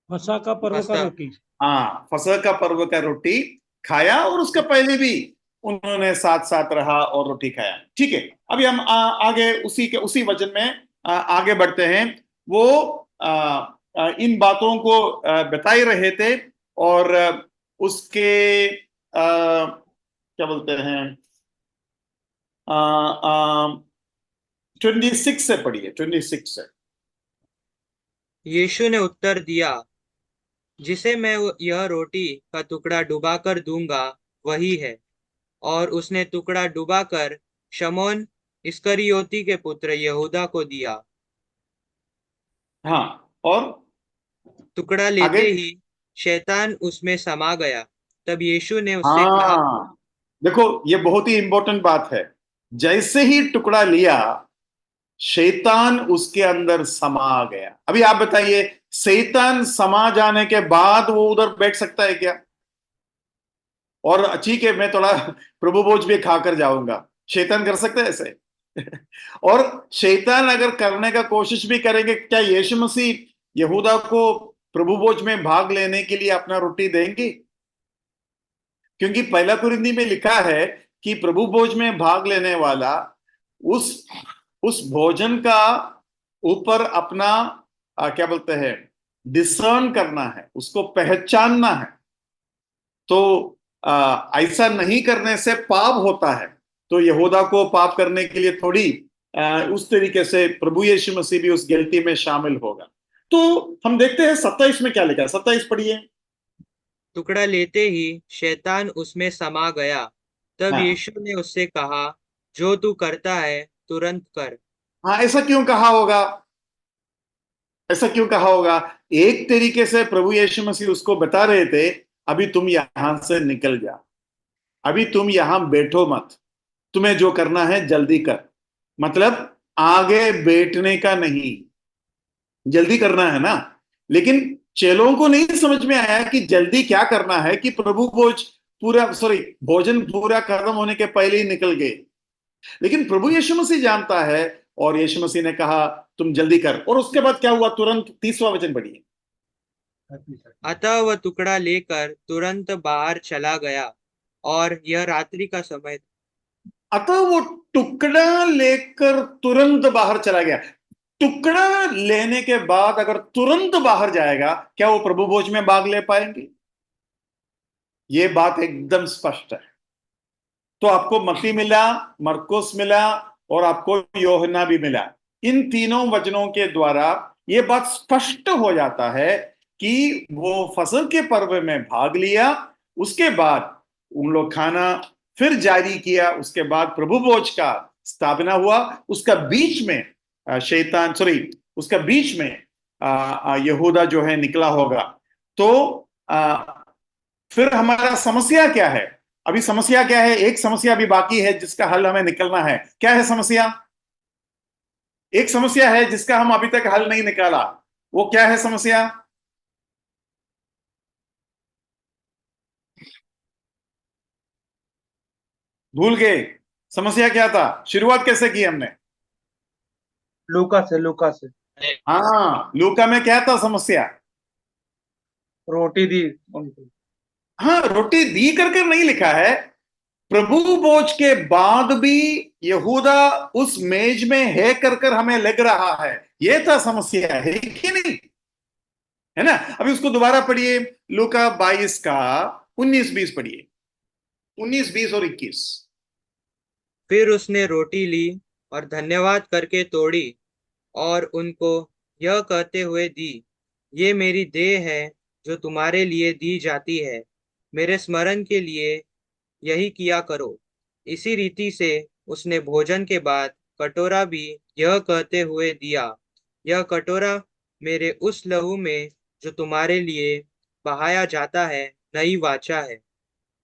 फसह का पर्व का फसह रोटी। हाँ, फसल का पर्व का रोटी खाया, और उसके पहले भी उन्होंने साथ साथ रहा और रोटी खाया। ठीक है, अभी हम आगे उसी वचन में आगे बढ़ते हैं। वो इन बातों को बता ही रहे थे, और उसके क्या बोलते हैं, 26 से पढ़िए, 26 से। यीशु ने उत्तर दिया, जिसे मैं यह रोटी का टुकड़ा डुबाकर दूंगा वही है। और उसने टुकड़ा डुबाकर शमौन इस्करियोती के पुत्र यहूदा को दिया। हाँ, और टुकड़ा आगे। लेते ही शैतान उसमें समा गया। तब यीशु ने उससे कहा, हाँ, देखो, ये बहुत ही इंपॉर्टेंट बात है। जैसे ही टुकड़ा लिया, शैतान उसके अंदर समा गया। अभी आप बताइए, शैतान समा जाने के बाद वो उधर बैठ सकता है क्या? और ठीक है, मैं थोड़ा प्रभु भोज भी खाकर जाऊंगा, शैतान कर सकता है ऐसे? और शैतान अगर करने का कोशिश भी करेंगे, क्या यीशु मसीह यहूदा को प्रभु भोज में भाग लेने के लिए अपना रोटी देंगे? क्योंकि पहला कुरिन्थी में लिखा है कि प्रभु भोज में भाग लेने वाला उस भोजन का ऊपर अपना क्या बोलते हैं, डिसर्न करना है, उसको पहचानना है। तो ऐसा नहीं करने से पाप होता है। तो यहूदा को पाप करने के लिए थोड़ी उस तरीके से प्रभु यीशु मसीह भी उस गिल्टी में शामिल होगा। तो हम देखते हैं 27 में क्या लिखा है, 27 पढ़िए। टुकड़ा लेते ही शैतान उसमें समा गया। तब हाँ, यीशु ने उससे कहा, जो तू करता है तुरंत कर। हाँ, ऐसा क्यों कहा होगा? ऐसा क्यों कहा होगा? एक तरीके से प्रभु यीशु मसीह उसको बता रहे थे, अभी तुम यहां से निकल जा, अभी तुम यहां बैठो मत, तुम्हें जो करना है जल्दी कर। मतलब आगे बैठने का नहीं, जल्दी करना है ना। लेकिन चेलों को नहीं समझ में आया कि जल्दी क्या करना है, कि प्रभु भोजन पूरा खत्म होने के पहले ही निकल गए। लेकिन प्रभु यीशु मसीह जानता है, और यीशु मसीह ने कहा तुम जल्दी कर। और उसके बाद क्या हुआ? तुरंत 30वां वचन पढ़िए। अतः वह टुकड़ा लेकर तुरंत बाहर चला गया, और यह रात्रि का समय था। अतः वो टुकड़ा लेकर तुरंत बाहर चला गया। टुकड़ा लेने के बाद अगर तुरंत बाहर जाएगा, क्या वो प्रभु भोज में भाग ले पाएंगे? ये बात एकदम स्पष्ट है। तो आपको मत्ती मिला, मरकुस मिला, और आपको यूहन्ना भी मिला। इन तीनों वचनों के द्वारा यह बात स्पष्ट हो जाता है कि वो फसल के पर्व में भाग लिया, उसके बाद उन लोग खाना फिर जारी किया, उसके बाद प्रभु भोज का स्थापना हुआ। उसका बीच में उसका बीच में यहूदा जो है निकला होगा। तो फिर हमारा समस्या क्या है? अभी समस्या क्या है? एक समस्या अभी बाकी है जिसका हल हमें निकलना है। क्या है समस्या? एक समस्या है जिसका हम अभी तक हल नहीं निकाला। वो क्या है समस्या? भूल गए? समस्या क्या था? शुरुआत कैसे की हमने? लूका से हाँ, लूका में क्या था समस्या? रोटी दी उनको। हाँ, रोटी दी करके नहीं लिखा है। प्रभु भोज के बाद भी यहूदा उस मेज में है कर हमें लग रहा है। यह था समस्या, है कि नहीं? है ना। अभी उसको दोबारा पढ़िए, लूका 22 का 19-20 पढ़िए, 19-20 और 21। फिर उसने रोटी ली और धन्यवाद करके तोड़ी और उनको यह कहते हुए दी, ये मेरी देह है जो तुम्हारे लिए दी जाती है, मेरे स्मरण के लिए यही किया करो। इसी रीति से उसने भोजन के बाद कटोरा भी यह कहते हुए दिया, यह कटोरा मेरे उस लहू में जो तुम्हारे लिए बहाया जाता है नई वाचा है।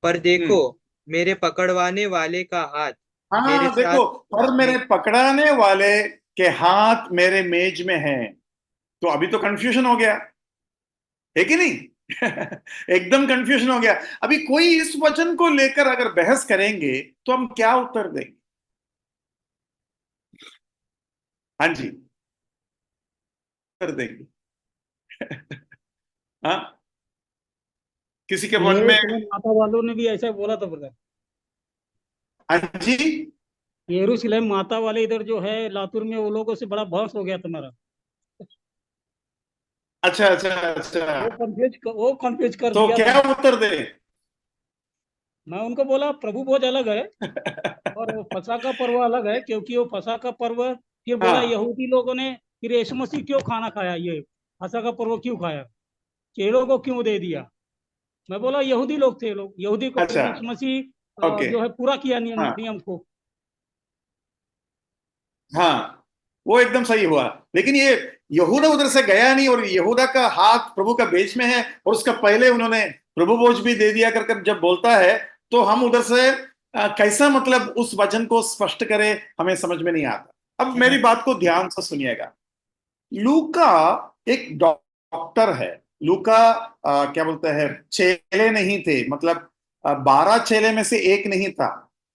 पर देखो, मेरे पकड़वाने वाले का हाथ मेरे हाँ साथ देखो, पर मेरे पकड़ाने वाले के हाथ मेरे मेज में है। तो अभी तो कंफ्यूजन हो गया है कि नहीं? एकदम कंफ्यूजन हो गया। अभी कोई इस वचन को लेकर अगर बहस करेंगे तो हम क्या उत्तर देंगे? हाँ जी, उत्तर देंगे। हाँ, किसी के मन में? यरूशलेम माता वालों ने भी ऐसा बोला था ब्रदर। हाँ जी। यरूशलेम माता वाले इधर जो है लातूर में, वो लोगों से बड़ा बहस हो गया तुम्हारा। अच्छा अच्छा अच्छा, वो कंफ्यूज कर तो दिया था। क्या उत्तर दे? मैं उनको बोला प्रभु भोज अलग है और वो फसह का पर्व अलग है, क्योंकि वो फसह का पर्व, फिर बोला हाँ यहूदी लोगों ने फिर यीशु मसीह क्यों खाना खाया, ये फसह का पर्व क्यों खाया, चेलों को क्यों दे दिया। मैं बोला यहूदी लोग थे, लोग यहूदी को फिर अच्छा, यीशु मसीह ओके, जो है पूरा किया नियम हाँ नियम को। हाँ, वो एकदम सही हुआ। लेकिन ये यहूदा उधर से गया नहीं, और यहूदा का हाथ प्रभु का बेच में है, और उसका पहले उन्होंने प्रभु भोज भी दे दिया कर जब बोलता है, तो हम उधर से कैसा मतलब उस वचन को स्पष्ट करें, हमें समझ में नहीं आता। अब मेरी बात को ध्यान से सुनिएगा। लूका एक डॉक्टर है। लूका क्या बोलते हैं, चेले नहीं थे, मतलब 12 चेले में से एक नहीं था।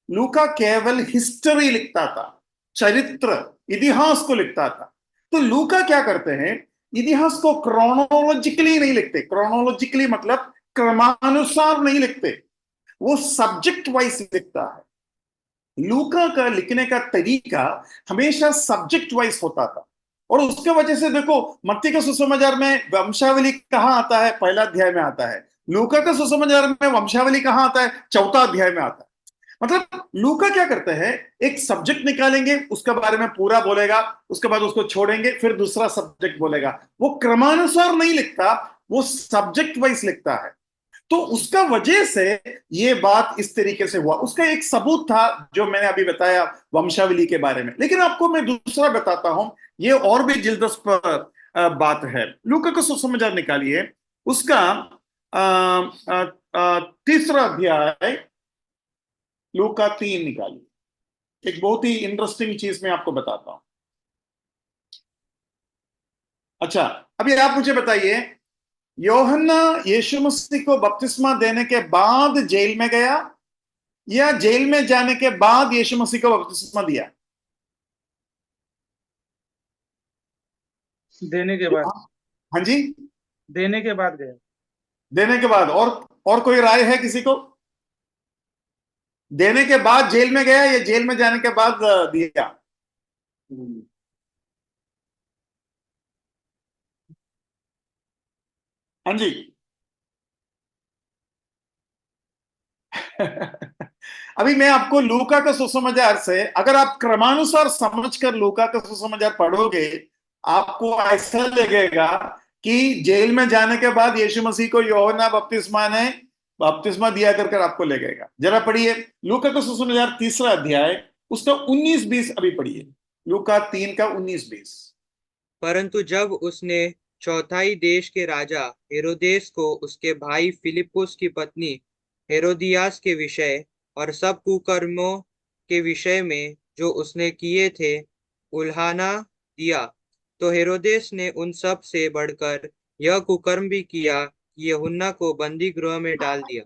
लूका केवल हिस्ट्री लिखता था, चरित्र, इतिहास को लिखता था। तो लूका क्या करते हैं, इतिहास को क्रोनोलॉजिकली नहीं लिखते। क्रोनोलॉजिकली मतलब क्रमानुसार नहीं लिखते, वो सब्जेक्ट वाइज लिखता है। लूका का लिखने का तरीका हमेशा सब्जेक्ट वाइज होता था, और उसके वजह से देखो, मत्ती के सुसमाचार में वंशावली कहाँ आता है? पहला अध्याय में आता है। लूका का सुसमाचार में वंशावली कहाँ आता है? चौथा अध्याय में आता है। मतलब लूका क्या करते हैं, एक सब्जेक्ट निकालेंगे, उसके बारे में पूरा बोलेगा, उसके बाद उसको छोड़ेंगे, फिर दूसरा सब्जेक्ट बोलेगा। वो क्रमानुसार नहीं लिखता, वो सब्जेक्ट वाइज लिखता है। तो उसका वजह से ये बात इस तरीके से हुआ। उसका एक सबूत था जो मैंने अभी बताया वंशावली के बारे में। लेकिन आपको मैं दूसरा बताता हूं, ये और भी दिलचस्प बात है। लूका का सुसमाचार निकालिए, उसका तीसरा अध्याय, लूका 3 निकालिए। एक बहुत ही इंटरेस्टिंग चीज मैं आपको बताता हूं। अच्छा, अभी आप मुझे बताइए, यूहन्ना यीशु मसीह को बपतिस्मा देने के बाद जेल में गया, या जेल में जाने के बाद यीशु मसीह को बपतिस्मा दिया? देने के बाद। हाँ जी, देने के बाद गया। देने के बाद। और कोई राय है किसी को? देने के बाद जेल में गया, या जेल में जाने के बाद दिया? हाँ जी। अभी मैं आपको लूका का सुसमाचार से, अगर आप क्रमानुसार समझकर लूका का सुसमाचार पढ़ोगे, आपको ऐसा लगेगा कि जेल में जाने के बाद यीशु मसीह को यूहन्ना बपतिस्मा ने बपतिस्मा दिया कर आपको लगेगा। जरा पढ़िए लूका का सुसमाचार तीसरा अध्याय, उसका 19-20 अभी पढ़िए। लूका 3 का 19-20। परंतु जब उसने चौथाई देश के राजा हेरोदेस को उसके भाई फिलिपुस की पत्नी हेरोदियास के विषय और सब कुकर्मों के विषय में जो उसने किए थे उल्हाना दिया, तो हेरोदेस ने उन सब से बढ़कर यह कुकर्म भी किया कि यूहन्ना को बंदी गृह में डाल दिया।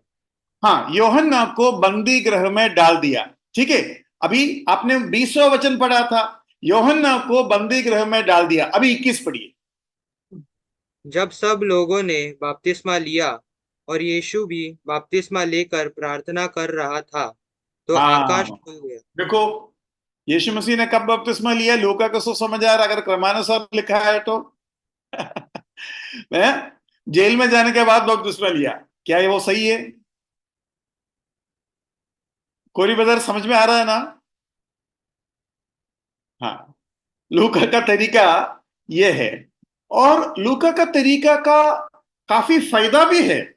हाँ, यूहन्ना को बंदी गृह में डाल दिया। ठीक है, अभी आपने 20वां वचन पढ़ा था, यूहन्ना को बंदी गृह में डाल दिया। अभी 21 पढ़िए। जब सब लोगों ने बपतिस्मा लिया और यीशु भी बपतिस्मा लेकर प्रार्थना कर रहा था, तो आकाश हाँ खुल गया। देखो, यीशु मसीह ने कब बपतिस्मा लिया? लूका का सुसमाचार अगर क्रमानुसार लिखा है तो है? जेल में जाने के बाद बपतिस्मा लिया, क्या ये वो सही है? कोरी ब्रदर समझ में आ रहा है ना? हाँ, लूका का तरीका ये है, और लूका का तरीका का काफी फायदा भी है।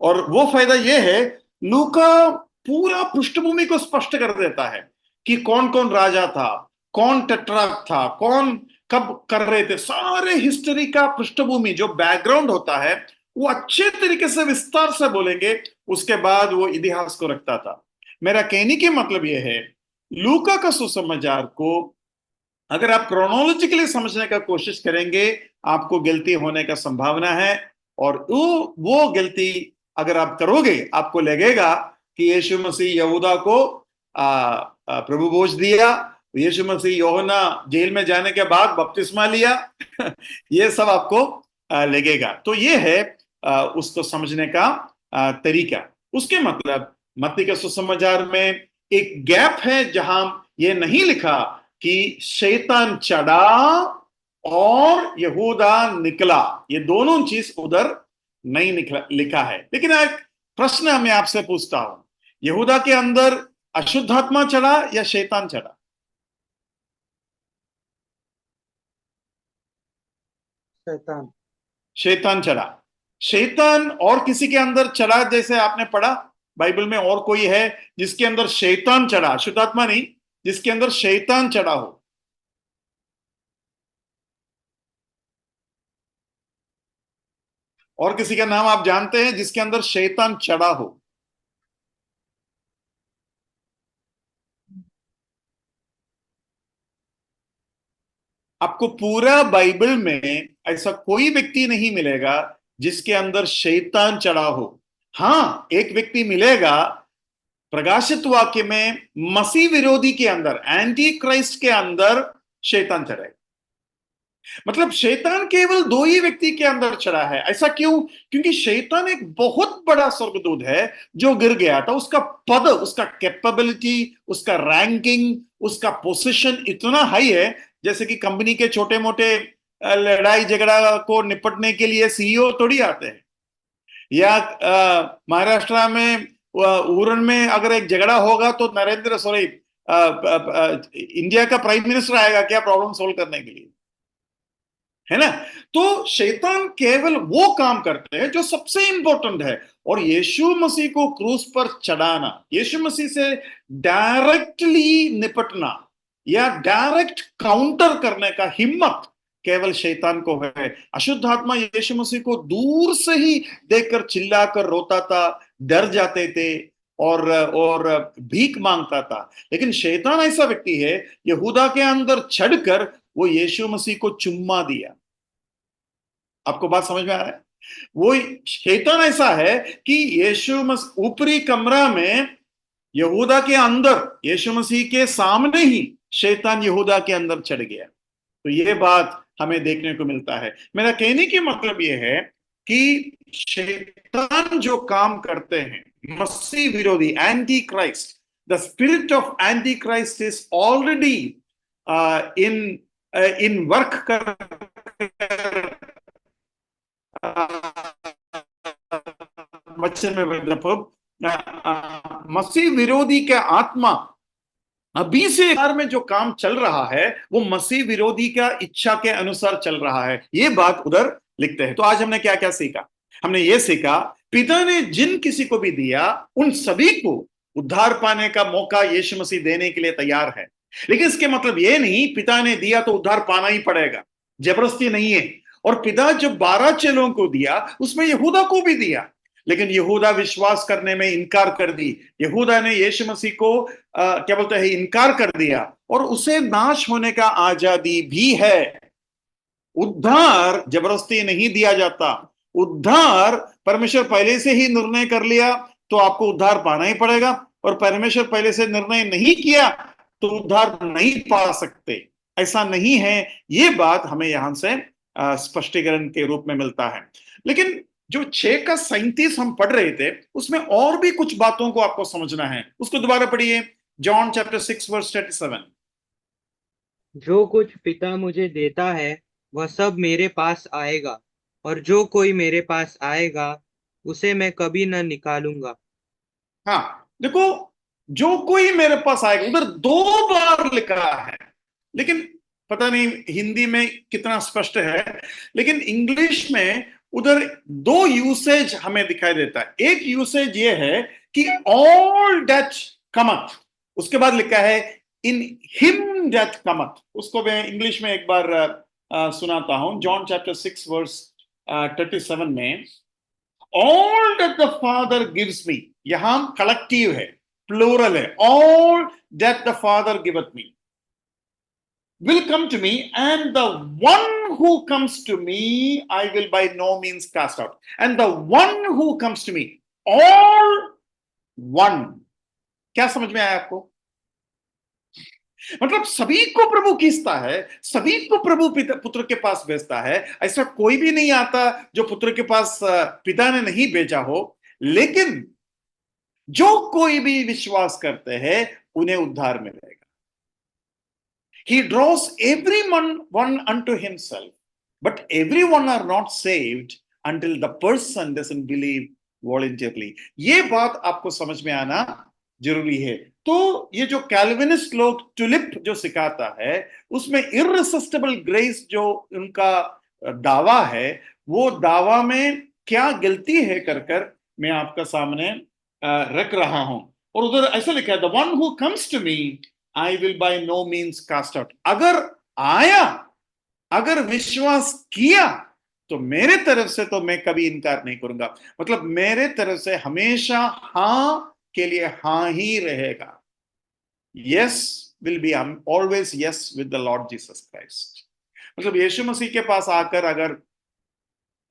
और वो फायदा ये है, लूका पूरा पृष्ठभूमि को स्पष्ट कर देता है कि कौन कौन राजा था, कौन टेट्रार्क था, कौन कब कर रहे थे, सारे हिस्ट्री का पृष्ठभूमि जो बैकग्राउंड होता है वो अच्छे तरीके से विस्तार से बोलेंगे, उसके बाद वो इतिहास को रखता था। मेरा कहने की मतलब यह है, लूका का सुसमाचार को अगर आप क्रोनोलॉजिकली समझने का कोशिश करेंगे, आपको गलती होने का संभावना है। और वो गलती अगर आप करोगे, आपको लगेगा कि यीशु मसीह यहूदा को प्रभु बोझ दिया, यीशु मसीह यूहन्ना जेल में जाने के बाद बपतिस्मा लिया ये सब आपको लगेगा। तो ये है उसको समझने का तरीका। उसके मतलब मत्ती के सुसमाचार में एक गैप है जहां ये नहीं लिखा कि शैतान चढ़ा और यहूदा निकला, ये दोनों चीज उधर नहीं लिखा है। लेकिन एक प्रश्न मैं आपसे पूछता हूं, यहूदा के अंदर अशुद्धात्मा चढ़ा या शैतान चढ़ा? शैतान। शैतान चढ़ा। शैतान और किसी के अंदर चढ़ा जैसे आपने पढ़ा बाइबल में? और कोई है जिसके अंदर शैतान चढ़ा, अशुद्धात्मा नहीं, जिसके अंदर शैतान चढ़ा हो? और किसी का नाम आप जानते हैं जिसके अंदर शैतान चढ़ा हो? आपको पूरा बाइबल में ऐसा कोई व्यक्ति नहीं मिलेगा जिसके अंदर शैतान चढ़ा हो। हाँ, एक व्यक्ति मिलेगा प्रकाशित वाक्य में, मसीह विरोधी के अंदर, एंटी क्राइस्ट के अंदर शैतान चढ़ेगा। मतलब शैतान केवल दो ही व्यक्ति के अंदर चढ़ा है। ऐसा क्यों? क्योंकि शैतान एक बहुत बड़ा स्वर्गदूत है जो गिर गया था। उसका पद, उसका कैपेबिलिटी, उसका रैंकिंग, उसका पोजीशन इतना हाई है, जैसे कि कंपनी के छोटे मोटे लड़ाई झगड़ा को निपटने के लिए सीईओ थोड़ी आते हैं, या महाराष्ट्र में उरण में अगर एक झगड़ा होगा तो इंडिया का प्राइम मिनिस्टर आएगा क्या प्रॉब्लम सोल्व करने के लिए, है ना? तो शैतान केवल वो काम करते हैं जो सबसे इंपॉर्टेंट है। और यीशु मसीह को क्रूस पर चढ़ाना, यीशु मसीह से डायरेक्टली निपटना या डायरेक्ट काउंटर करने का हिम्मत केवल शैतान को है। अशुद्ध आत्मा यीशु मसीह को दूर से ही देखकर चिल्लाकर रोता था, डर जाते थे और भीख मांगता था। लेकिन शैतान ऐसा व्यक्ति है, यहूदा के अंदर चढ़कर वो यीशु मसीह को चुम्मा दिया। आपको बात समझ में आ रहा है? वो शैतान ऐसा है कि यीशु मसीह ऊपरी कमरा में, यहूदा के अंदर, यीशु मसीह के सामने ही शैतान यहूदा के अंदर चढ़ गया। तो ये बात हमें देखने को मिलता है। मेरा कहने की मतलब ये है कि शैतान जो काम करते हैं, मसीह विरोधी, anti Christ, the spirit of anti Christ is already in work कर वचन में मसीह विरोधी के आत्मा अभी से में जो काम चल रहा है वो मसीह विरोधी का इच्छा के अनुसार चल रहा है। ये बात उधर लिखते हैं। तो आज हमने क्या क्या सीखा? हमने ये सीखा, पिता ने जिन किसी को भी दिया उन सभी को उद्धार पाने का मौका यीशु मसीह देने के लिए तैयार है। लेकिन इसके मतलब ये नहीं पिता ने दिया तो उद्धार पाना ही पड़ेगा, जबरदस्ती नहीं है। और पिता जब 12 चेलों को दिया उसमें यहूदा को भी दिया, लेकिन यहूदा विश्वास करने में इनकार कर दी। यहूदा ने यीशु मसीह को क्या बोलते हैं, इनकार कर दिया, और उसे नाश होने का आजादी भी है। उद्धार जबरदस्ती नहीं दिया जाता। उद्धार परमेश्वर पहले से ही निर्णय कर लिया तो आपको उद्धार पाना ही पड़ेगा, और परमेश्वर पहले से निर्णय नहीं किया तो उद्धार नहीं पा सकते। ऐसा नहीं है। ये बात हमें यहां से स्पष्टीकरण के रूप में मिलता है। लेकिन जो 6 का 37 हम पढ़ रहे थे उसमें और भी कुछ बातों को आपको समझना है। उसको दोबारा पढ़िए, जॉन चैप्टर 6 वर्स 37। जो कुछ पिता मुझे देता है वह सब मेरे पास आएगा, और जो कोई मेरे पास आएगा उसे मैं कभी न निकालूंगा। हाँ देखो, जो कोई मेरे पास आएगा, उधर 2 बार लिखा है, लेकिन पता नहीं हिंदी में कितना स्पष्ट है, लेकिन इंग्लिश में उधर 2 यूसेज हमें दिखाई देता है। एक यूसेज ये है कि ऑल दैट कमथ, उसके बाद लिखा है इन हिम दैट कमथ। उसको मैं इंग्लिश में एक बार सुनाता हूं। जॉन चैप्टर 6 वर्स 37 में, all that the father gives me, यहां कलेक्टिव है, प्लूरल है, all that the father giveth me will come to me, and the one who comes to me I will by no means cast out. And the one who comes to me, all one. क्या समझ में आया आपको? मतलब सभी को प्रभु खींचता है, सभी को प्रभु पुत्र के पास भेजता है। ऐसा कोई भी नहीं आता जो पुत्र के पास पिता ने नहीं भेजा हो, लेकिन जो कोई भी विश्वास करते हैं उन्हें उद्धार मिलेगा। He draws everyone unto himself, but everyone are not saved until the person doesn't believe voluntarily. ये बात आपको समझ में आना जरूरी है। तो ये जो कैल्विनिस्ट लोग टुलिप जो सिखाता है, उसमें इररेसिस्टिबल ग्रेस जो उनका दावा है, वो दावा में क्या गलती है कर मैं आपका सामने रख रहा हूं। और उधर ऐसा लिखा है, the one who comes to me I will by no means cast out. अगर आया, अगर विश्वास किया, तो मेरे तरफ से तो मैं कभी इनकार नहीं करूंगा। मतलब मेरे तरफ से हमेशा हां के लिए हां ही रहेगा। Yes will be always yes with the Lord Jesus Christ. मतलब यीशु मसीह के पास आकर अगर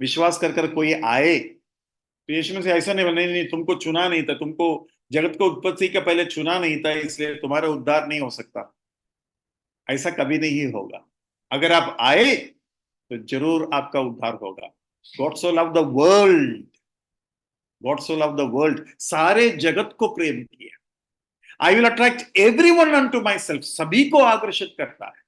विश्वास कर कोई आए, तो यीशु मसीह ऐसा नहीं, तुमको चुना नहीं था, तुमको जगत को उत्पत्ति के पहले चुना नहीं था, इसलिए तुम्हारा उद्धार नहीं हो सकता। ऐसा कभी नहीं होगा। अगर आप आए तो जरूर आपका उद्धार होगा। God so love the world, God so love the world, सारे जगत को प्रेम किया। I will attract everyone unto my self, सभी को आकर्षित करता है।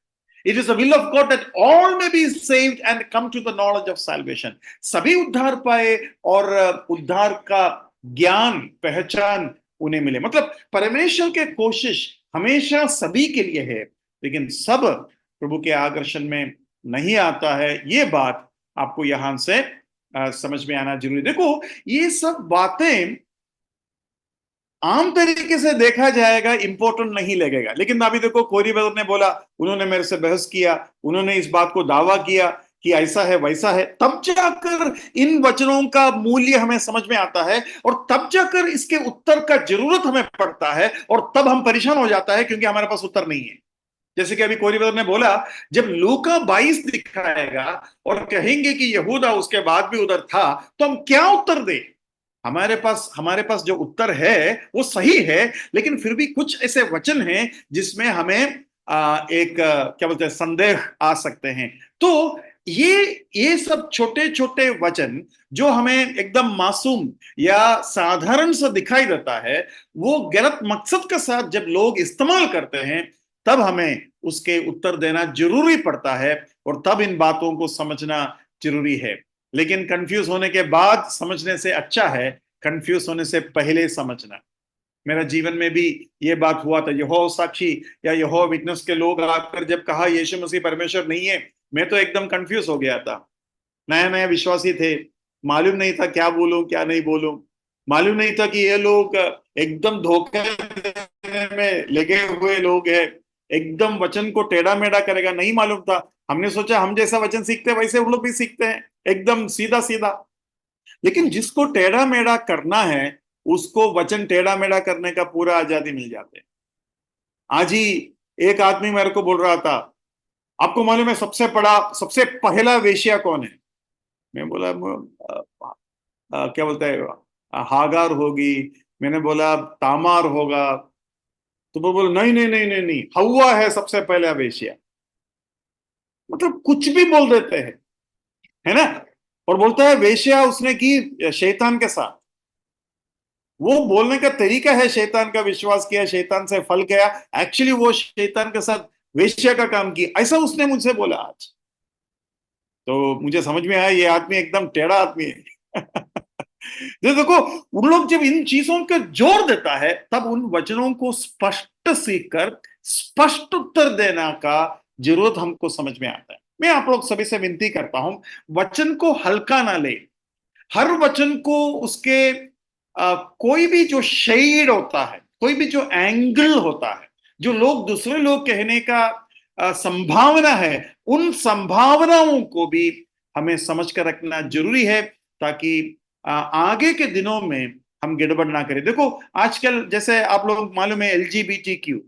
It is the will of God that all may be saved and come to the knowledge of salvation. सभी उद्धार पाए और उद्धार का ज्ञान, पहचान उन्हें मिले। मतलब परमेश्वर के कोशिश हमेशा सभी के लिए है, लेकिन सब प्रभु के आकर्षण में नहीं आता है। ये बात आपको यहां से समझ में आना जरूरी। देखो, ये सब बातें आम तरीके से देखा जाएगा, इंपॉर्टेंट नहीं लगेगा, लेकिन अभी देखो कोरी ब्रदर ने बोला, उन्होंने मेरे से बहस किया, उन्होंने इस बात को दावा किया कि ऐसा है वैसा है, तब जाकर इन वचनों का मूल्य हमें समझ में आता है, और तब जाकर इसके उत्तर का जरूरत हमें पड़ता है, और तब हम परेशान हो जाता है क्योंकि हमारे पास उत्तर नहीं है। जैसे कि अभी कोरी ब्रदर ने बोला, जब लूका 22 दिखाएगा और कहेंगे कि यहूदा उसके बाद भी उधर था, तो हम क्या उत्तर दें? हमारे पास जो उत्तर है वो सही है, लेकिन फिर भी कुछ ऐसे वचन हैं जिसमें हमें एक क्या बोलते हैं, संदेह आ सकते हैं। तो ये सब छोटे छोटे वचन जो हमें एकदम मासूम या साधारण सा दिखाई देता है, वो गलत मकसद के साथ जब लोग इस्तेमाल करते हैं, तब हमें उसके उत्तर देना जरूरी पड़ता है, और तब इन बातों को समझना जरूरी है। लेकिन कंफ्यूज होने के बाद समझने से अच्छा है कंफ्यूज होने से पहले समझना। मेरा जीवन में भी ये बात हुआ था। यहोवा साक्षी या यहोवा विटनेस के लोग आकर जब कहा यीशु मसीह परमेश्वर नहीं है, मैं तो एकदम कंफ्यूज हो गया था। नया नया विश्वासी थे, मालूम नहीं था क्या बोलूं क्या नहीं बोलूं, मालूम नहीं था कि ये लोग एकदम धोखे देने में लगे हुए लोग हैं, एकदम वचन को टेढ़ा मेढ़ा करेगा, नहीं मालूम था। हमने सोचा हम जैसा वचन सीखते हैं वैसे वो लोग भी सीखते हैं, एकदम सीधा सीधा। लेकिन जिसको टेढ़ा मेढ़ा करना है, उसको वचन टेढ़ा मेढ़ा करने का पूरा आजादी मिल जाते। आज ही एक आदमी मेरे को बोल रहा था, आपको मालूम है सबसे पहला वेश्या कौन है? मैं बोला क्या बोलते हैं, हागार होगी। मैंने बोला तामार होगा। तो वो बोला नहीं, हव्वा है सबसे पहला वेश्या। मतलब कुछ भी बोल देते हैं, है ना। और बोलता है वेश्या उसने की शैतान के साथ। वो बोलने का तरीका है, शैतान का विश्वास किया, शैतान से फल गया, एक्चुअली वो शैतान के साथ वेश्या का काम किया, ऐसा उसने मुझसे बोला आज। तो मुझे समझ में आया ये आदमी एकदम टेढ़ा आदमी है। देखो, उन लोग जब इन चीजों का जोर देता है तब उन वचनों को स्पष्ट सीखकर स्पष्ट उत्तर देना का जरूरत हमको समझ में आता है। मैं आप लोग सभी से विनती करता हूं, वचन को हल्का ना ले। हर वचन को उसके कोई भी जो शेड होता है, कोई भी जो एंगल होता है, जो लोग दूसरे लोग कहने का संभावना है, उन संभावनाओं को भी हमें समझ कर रखना जरूरी है, ताकि आगे के दिनों में हम गड़बड़ ना करें। देखो, आजकल जैसे आप लोग मालूम है LGBTQ,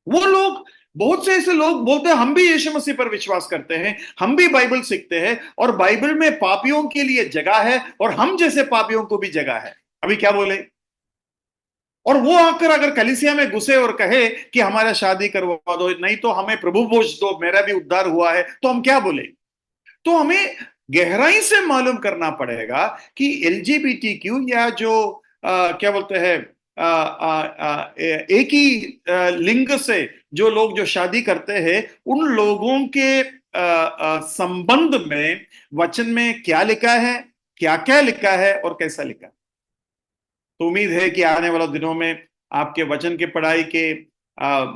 वो लोग, बहुत से ऐसे लोग बोलते हैं हम भी यीशु मसीह पर विश्वास करते हैं, हम भी बाइबल सीखते हैं, और बाइबल में पापियों के लिए जगह है और हम जैसे पापियों को भी जगह है। अभी क्या बोले? और वो आकर अगर कलीसिया में घुसे और कहे कि हमारा शादी करवा दो, नहीं तो हमें प्रभु बोझ दो, मेरा भी उद्धार हुआ है, तो हम क्या बोले? तो हमें गहराई से मालूम करना पड़ेगा कि LGBTQ या जो क्या बोलते हैं, एक ही लिंग से जो लोग जो शादी करते हैं, उन लोगों के संबंध में वचन में क्या लिखा है, क्या क्या लिखा है और कैसा लिखा है। तो उम्मीद है कि आने वाले दिनों में आपके वचन की पढ़ाई के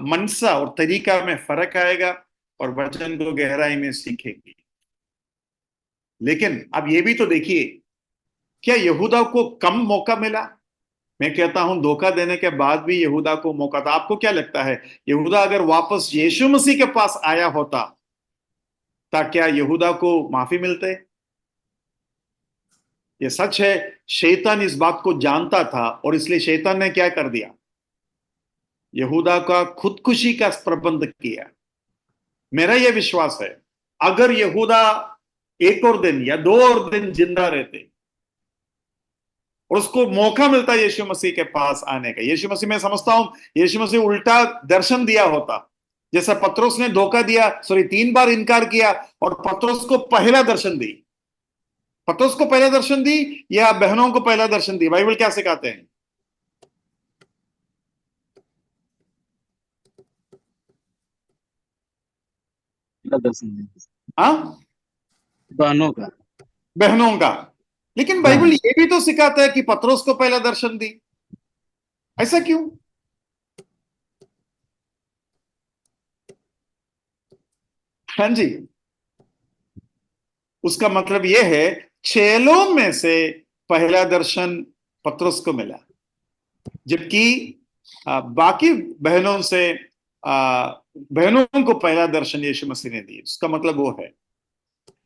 मनसा और तरीका में फर्क आएगा और वचन को गहराई में सीखेंगे। लेकिन अब ये भी तो देखिए, क्या यहूदा को कम मौका मिला? मैं कहता हूं धोखा देने के बाद भी यहूदा को मौका था। आपको क्या लगता है, यहूदा अगर वापस यीशु मसीह के पास आया होता तो क्या यहूदा को माफी मिलते? ये सच है, शैतान इस बात को जानता था और इसलिए शैतान ने क्या कर दिया, यहूदा का खुदकुशी का प्रबंध किया। मेरा यह विश्वास है, अगर यहूदा एक और दिन या 2 और दिन जिंदा रहते और उसको मौका मिलता यीशु मसीह के पास आने का, यीशु मसीह, मैं समझता हूं यीशु मसीह उल्टा दर्शन दिया होता, जैसा पत्रोस ने धोखा दिया, 3 बार इनकार किया और पत्रोस को पहला दर्शन दी। पत्रोस को पहला दर्शन दी या बहनों को पहला दर्शन दी? बाइबल क्या सिखाते हैं? हाँ, बहनों का। लेकिन बाइबल ये भी तो सिखाता है कि पत्रोस को पहला दर्शन दी। ऐसा क्यों? हाँ जी, उसका मतलब यह है चेलों में से पहला दर्शन पत्रोस को मिला, जबकि बाकी बहनों से बहनों को पहला दर्शन यीशु मसीह ने दिया। उसका मतलब वो है।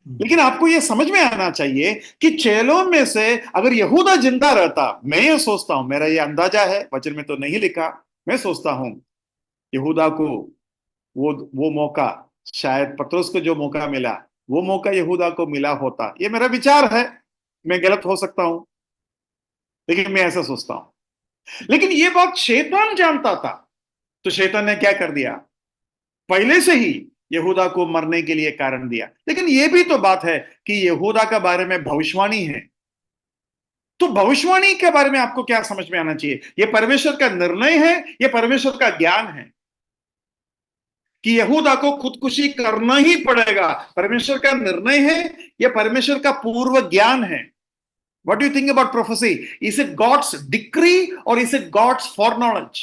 लेकिन आपको यह समझ में आना चाहिए कि चेलों में से अगर यहूदा जिंदा रहता, मैं ये सोचता हूं, मेरा ये अंदाजा है, वचन में तो नहीं लिखा, मैं सोचता हूं यहूदा को वो मौका, शायद पत्रोस को जो मौका मिला वो मौका यहूदा को मिला होता। ये मेरा विचार है, मैं गलत हो सकता हूं, लेकिन मैं ऐसा सोचता हूं। लेकिन ये बात शैतान जानता था, तो शैतान ने क्या कर दिया, पहले से ही यहूदा को मरने के लिए कारण दिया। लेकिन यह भी तो बात है कि यहूदा के बारे में भविष्यवाणी है, तो भविष्यवाणी के बारे में आपको क्या समझ में आना चाहिए? यह परमेश्वर का निर्णय है, यह परमेश्वर का ज्ञान है कि यहूदा को खुदकुशी करना ही पड़ेगा। परमेश्वर का निर्णय है, यह परमेश्वर का पूर्व ज्ञान है। What do you think about prophecy? Is it God's decree or is it God's foreknowledge?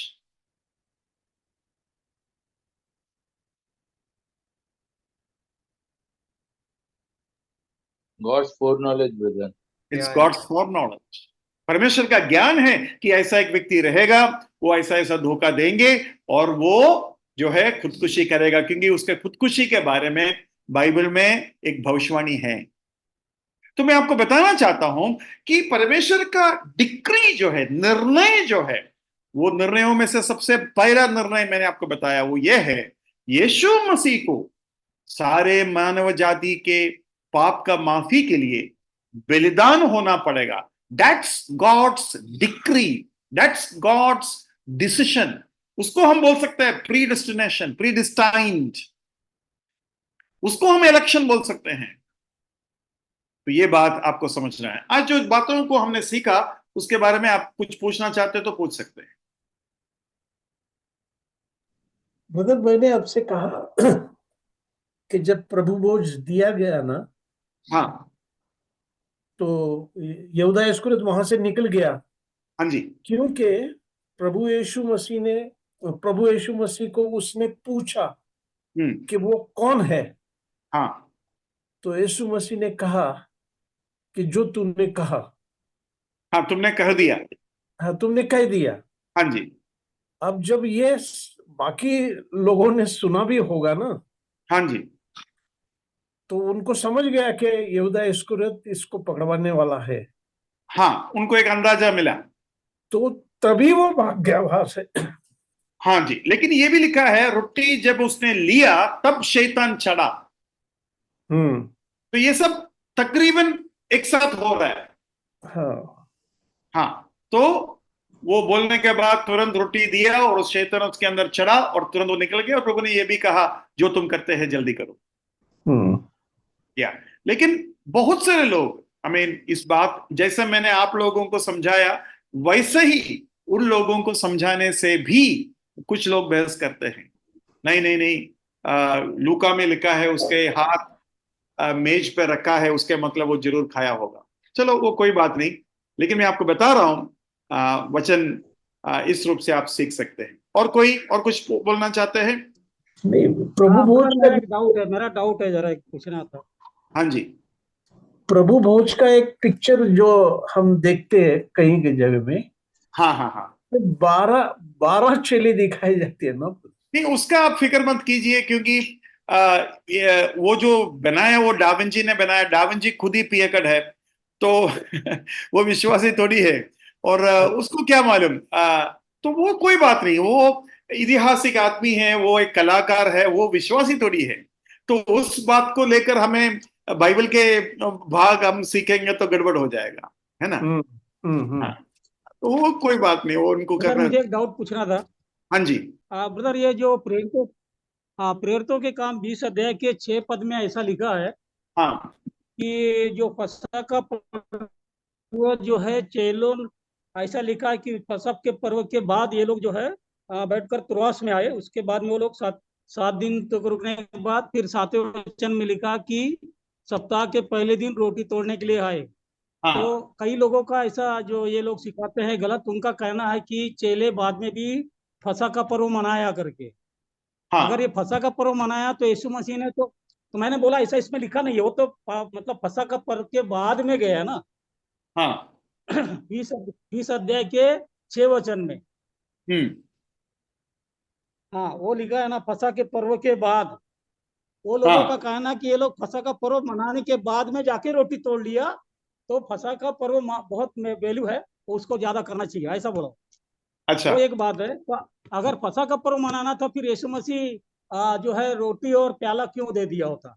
God's foreknowledge, brother. It's God's foreknowledge. परमेश्वर का ज्ञान है कि ऐसा एक व्यक्ति रहेगा, वो ऐसा ऐसा धोखा देंगे और वो जो है खुदकुशी करेगा, क्योंकि उसके खुदकुशी के बारे में बाइबल में एक भविष्यवाणी है। तो मैं आपको बताना चाहता हूं कि परमेश्वर का डिक्री जो है, निर्णय जो है, वो निर्णयों में से सबसे पहला निर्णय मैंने आपको बताया, वो ये है, यीशु मसीह को सारे मानव जाति के पाप का माफी के लिए बलिदान होना पड़ेगा। That's God's decree, that's God's decision. उसको हम बोल सकते हैं प्रीडेस्टिनेशन, प्रीडिस्टाइन्ड, उसको हम इलेक्शन बोल सकते हैं। तो ये बात आपको समझना है। आज जो बातों को हमने सीखा उसके बारे में आप कुछ पूछना चाहते तो पूछ सकते हैं। ब्रदर, मैंने आपसे कहा कि जब प्रभु बोझ दिया गया ना, हाँ तो यहूदा इस्करियोत वहां से निकल गया, हाँ जी, क्योंकि प्रभु यीशु मसीह को उसने पूछा कि वो कौन है। हाँ तो यीशु मसीह ने कहा कि जो तुमने कहा, हाँ, तुमने कह दिया। हाँ तुमने कह दिया। हाँ जी, अब जब ये बाकी लोगों ने सुना भी होगा ना, हाँ जी, तो उनको समझ गया कि यहूदा इस्करियोत इसको पकड़वाने वाला है। हाँ, उनको एक अंदाजा मिला। तो तभी वो भाग गया वहां से। हाँ जी, लेकिन ये भी लिखा है रोटी जब उसने लिया तब शैतान चढ़ा। तो ये सब तकरीबन एक साथ हो रहा है। हाँ हाँ, तो वो बोलने के बाद तुरंत रोटी दिया और उस शैतान उसके अंदर चढ़ा और तुरंत वो निकल गया, और प्रभु ने ये भी कहा जो तुम करते हैं जल्दी करो। या लेकिन बहुत सारे लोग, इस बात जैसे मैंने आप लोगों को समझाया वैसे ही उन लोगों को समझाने से भी कुछ लोग बहस करते हैं। नहीं नहीं नहीं, लूका में लिखा है उसके हाथ मेज पे रखा है, उसके मतलब वो जरूर खाया होगा। चलो वो कोई बात नहीं, लेकिन मैं आपको बता रहा हूं वचन इस रूप से आप सीख सकते हैं। और कोई और कुछ बोलना चाहते हैं? नहीं, प्रभु भोज मेरा डाउट है, जरा एक पूछना था। हाँ जी, प्रभु भोज का एक पिक्चर जो हम देखते हैं कहीं की जगह में, हाँ हाँ हाँ, तो 12 चेले दिखाई जाती है ना। नहीं उसका आप फिक्र मत कीजिए, क्योंकि वो जो बनाया वो डाविंची ने बनाया। डाविंची खुद ही पियकड़ है, तो वो विश्वासी थोड़ी है। और उसको क्या मालूम, तो वो कोई बात नहीं, वो ऐतिहासिक आदमी है, वो एक कलाकार है, वो विश्वासी थोड़ी है। तो उस बात को लेकर हमें बाइबल के भाग हम सीखेंगे तो गड़बड़ हो जाएगा, है ना। हाँ, तो वो कोई बात नहीं, वो उनको ब्रदर करना। मुझे एक डाउट पूछना था। हाँ जी, ब्रदर ये जो प्रेरितों के काम 20 अध्याय के 6 पद में ऐसा लिखा है हाँ कि जो फसह का पर्व जो है चेलों, ऐसा लिखा है कि फसह के पर्व के बाद ये लोग जो है बैठकर त्रोआस में आए। उसके बाद में वो लोग 7 दिन तक रुकने के बाद फिर 7वें वचन में लिखा कि सप्ताह के पहले दिन रोटी तोड़ने के लिए आए। हाँ तो कई लोगों का ऐसा जो ये लोग सिखाते हैं गलत, उनका कहना है कि चेले बाद में भी फसह का पर्व मनाया करके। अगर ये हाँ फसह का पर्व मनाया तो यीशु मसीह ने तो मैंने बोला ऐसा इसमें लिखा नहीं है, वो तो मतलब फसह का पर्व के बाद में गया ना। हाँ 20 अध्याय के 6 वचन में। हाँ वो लिखा है ना, फसह के पर्व के बाद। वो लोगों का हाँ, कहना कि ये लोग फसह का पर्व मनाने के बाद में जाके रोटी तोड़ लिया, तो फसह का पर्व बहुत वैल्यू है, तो उसको ज्यादा करना चाहिए, ऐसा बोलो। अच्छा, वो एक बात है। तो अगर फसह का पर्व मनाना था फिर यीशु मसीह जो है रोटी और प्याला क्यों दे दिया होता?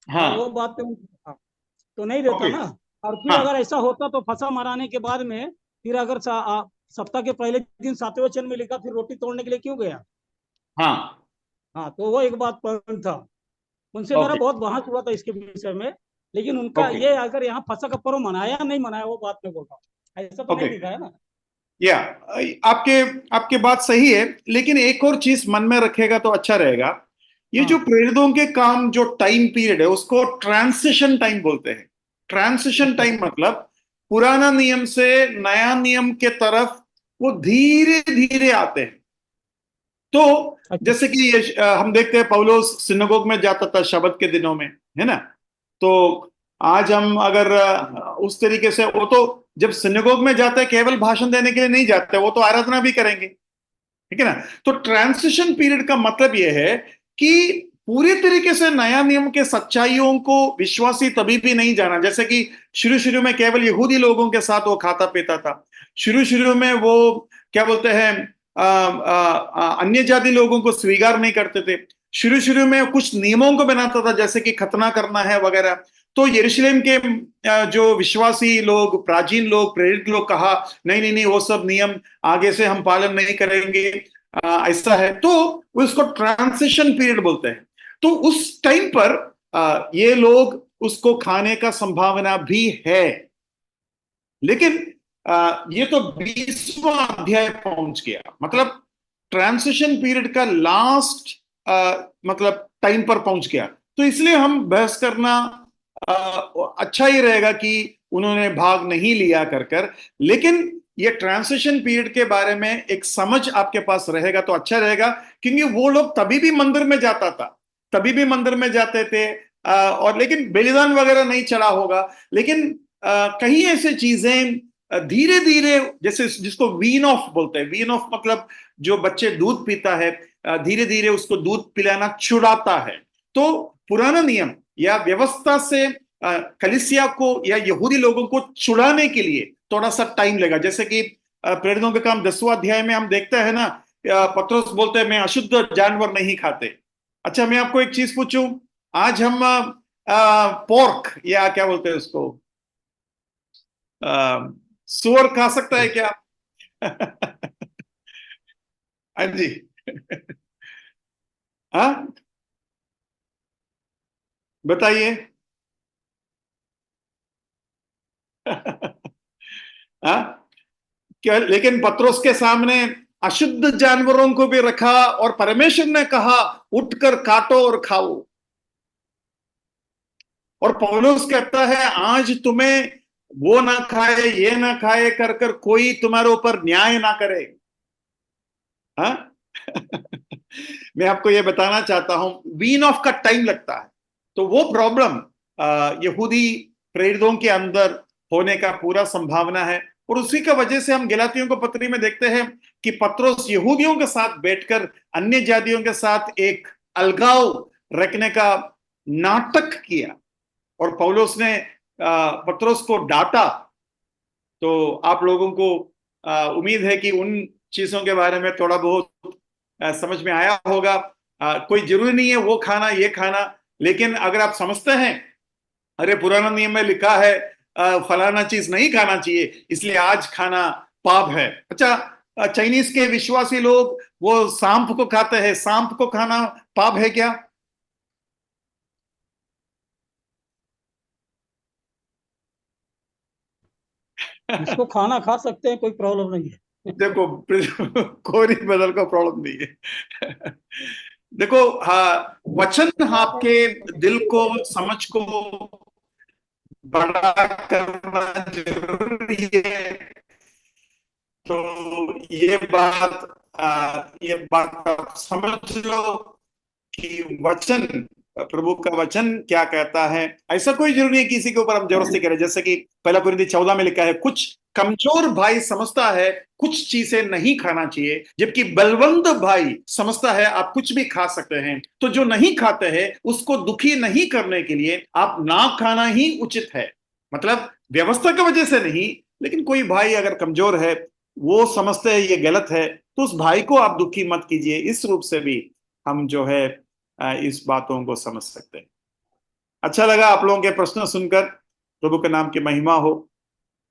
वो हाँ, बात तो नहीं देता ओके, ना। और फिर हाँ अगर ऐसा होता तो फसह मनाने के बाद में फिर अगर सप्ताह के पहले दिन 7वें वचन में लिखा, फिर रोटी तोड़ने के लिए क्यों गया? हाँ, हाँ तो वो एक बात पॉइंट था। उनसे मेरा ओके, बहुत बहस हुआ था इसके विषय में, लेकिन उनका ओके, ये अगर यहाँ फसह का पर्व मनाया नहीं मनाया वो बात में बोल रहा हूँ, ऐसा तो नहीं ओके, लिखा है ना। या आपके आपके बात सही है, लेकिन एक और चीज मन में रखेगा तो अच्छा रहेगा। ये जो हाँ प्रेरितों के काम जो टाइम पीरियड है उसको ट्रांसिशन टाइम बोलते हैं। ट्रांसिशन अच्छा टाइम मतलब पुराना नियम से नया नियम के तरफ वो धीरे धीरे आते हैं। तो अच्छा जैसे कि ये हम देखते हैं पौलुस सिनेगोग में जाता था शबत के दिनों में, है ना। तो आज हम अगर उस तरीके से, वो तो जब सिनेगोग में जाते हैं केवल भाषण देने के लिए नहीं जाते, वो तो आराधना भी करेंगे, ठीक है ना। तो ट्रांसिशन पीरियड का मतलब यह है कि पूरी तरीके से नया नियम के सच्चाइयों को विश्वासी तभी भी नहीं जाना। जैसे कि शुरू शुरू में केवल यहूदी लोगों के साथ वो खाता पीता था। शुरू शुरू में वो क्या बोलते हैं, अन्य जाति लोगों को स्वीकार नहीं करते थे। शुरू शुरू में कुछ नियमों को बनाता था, जैसे कि खतना करना है वगैरह। तो यरूशलेम के जो विश्वासी लोग, प्राचीन लोग, प्रेरित लोग कहा नहीं नहीं नहीं, वो सब नियम आगे से हम पालन नहीं करेंगे, ऐसा है। तो उसको ट्रांसिशन पीरियड बोलते हैं। तो उस टाइम पर ये लोग उसको खाने का संभावना भी है। लेकिन ये तो 20वां अध्याय पहुंच गया, मतलब ट्रांसिशन पीरियड का लास्ट मतलब टाइम पर पहुंच गया। तो इसलिए हम बहस करना अच्छा ही रहेगा कि उन्होंने भाग नहीं लिया कर। लेकिन ये ट्रांसिशन पीरियड के बारे में एक समझ आपके पास रहेगा तो अच्छा रहेगा, क्योंकि वो लोग तभी भी मंदिर में जाता था, तभी भी मंदिर में जाते थे, और लेकिन बलिदान वगैरह नहीं चढ़ा होगा। लेकिन कहीं ऐसे चीजें धीरे धीरे, जैसे जिसको वीन ऑफ बोलते हैं, वीन ऑफ मतलब जो बच्चे दूध पीता है, धीरे धीरे उसको दूध पिलाना छुड़ाता है। तो पुराना नियम या व्यवस्था से कलीसिया को या यहूदी लोगों को छुड़ाने के लिए थोड़ा सा टाइम लगा। जैसे कि प्रेरितों के काम 10वां अध्याय में हम देखते हैं ना, पतरस बोलते हैं मैं अशुद्ध जानवर नहीं खाते। अच्छा, मैं आपको एक चीज पूछूं, आज हम पोर्क या क्या बोलते हैं उसको, सुअर खा सकता है क्या? हाँ जी। हाँ, बताइए। हाँ, क्या? लेकिन पत्रोस के सामने अशुद्ध जानवरों को भी रखा और परमेश्वर ने कहा उठकर काटो और खाओ। और पौलुस कहता है आज तुम्हें वो ना खाए ये ना खाए कर कोई तुम्हारे ऊपर न्याय ना करे। हाँ। मैं आपको ये बताना चाहता हूं, वीन ऑफ का टाइम लगता है, तो वो प्रॉब्लम यहूदी प्रेरितों के अंदर होने का पूरा संभावना है। और उसी का वजह से हम गलातियों को पत्री में देखते हैं कि पत्रोस यहूदियों के साथ बैठकर अन्य जातियों के साथ एक अलगाव रखने का नाटक किया और पौलुस ने पत्रोस को डांटा। तो आप लोगों को उम्मीद है कि उन चीजों के बारे में थोड़ा बहुत समझ में आया होगा। कोई जरूरी नहीं है वो खाना ये खाना, लेकिन अगर आप समझते हैं अरे पुराना नियम में लिखा है फलाना चीज नहीं खाना चाहिए इसलिए आज खाना पाप है। अच्छा, चाइनीज के विश्वासी लोग वो सांप को खाते हैं, सांप को खाना पाप है क्या? इसको खाना खा सकते हैं, कोई प्रॉब्लम नहीं है। देखो, कोई बदल का प्रॉब्लम नहीं है। देखो, हाँ, वचन आपके दिल को समझ को बड़ा करना जरूरी है। तो ये बात आप समझ लो कि वचन, प्रभु का वचन क्या कहता है। ऐसा कोई जरूरी नहीं है किसी के ऊपर हम जबरदस्ती करें। जैसे कि 1 कुरिन्थी 14 में लिखा है कुछ कमजोर भाई समझता है कुछ चीजें नहीं खाना चाहिए, जबकि बलवंत भाई समझता है आप कुछ भी खा सकते हैं। तो जो नहीं खाते हैं उसको दुखी नहीं करने के लिए आप ना खाना ही उचित है। मतलब व्यवस्था की वजह से नहीं, लेकिन कोई भाई अगर कमजोर है, वो समझते हैं ये गलत है, तो उस भाई को आप दुखी मत कीजिए। इस रूप से भी हम जो है इस बातों को समझ सकते हैं। अच्छा लगा आप लोगों के प्रश्न सुनकर। प्रभु के नाम की महिमा हो।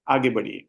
आगे बढ़िए।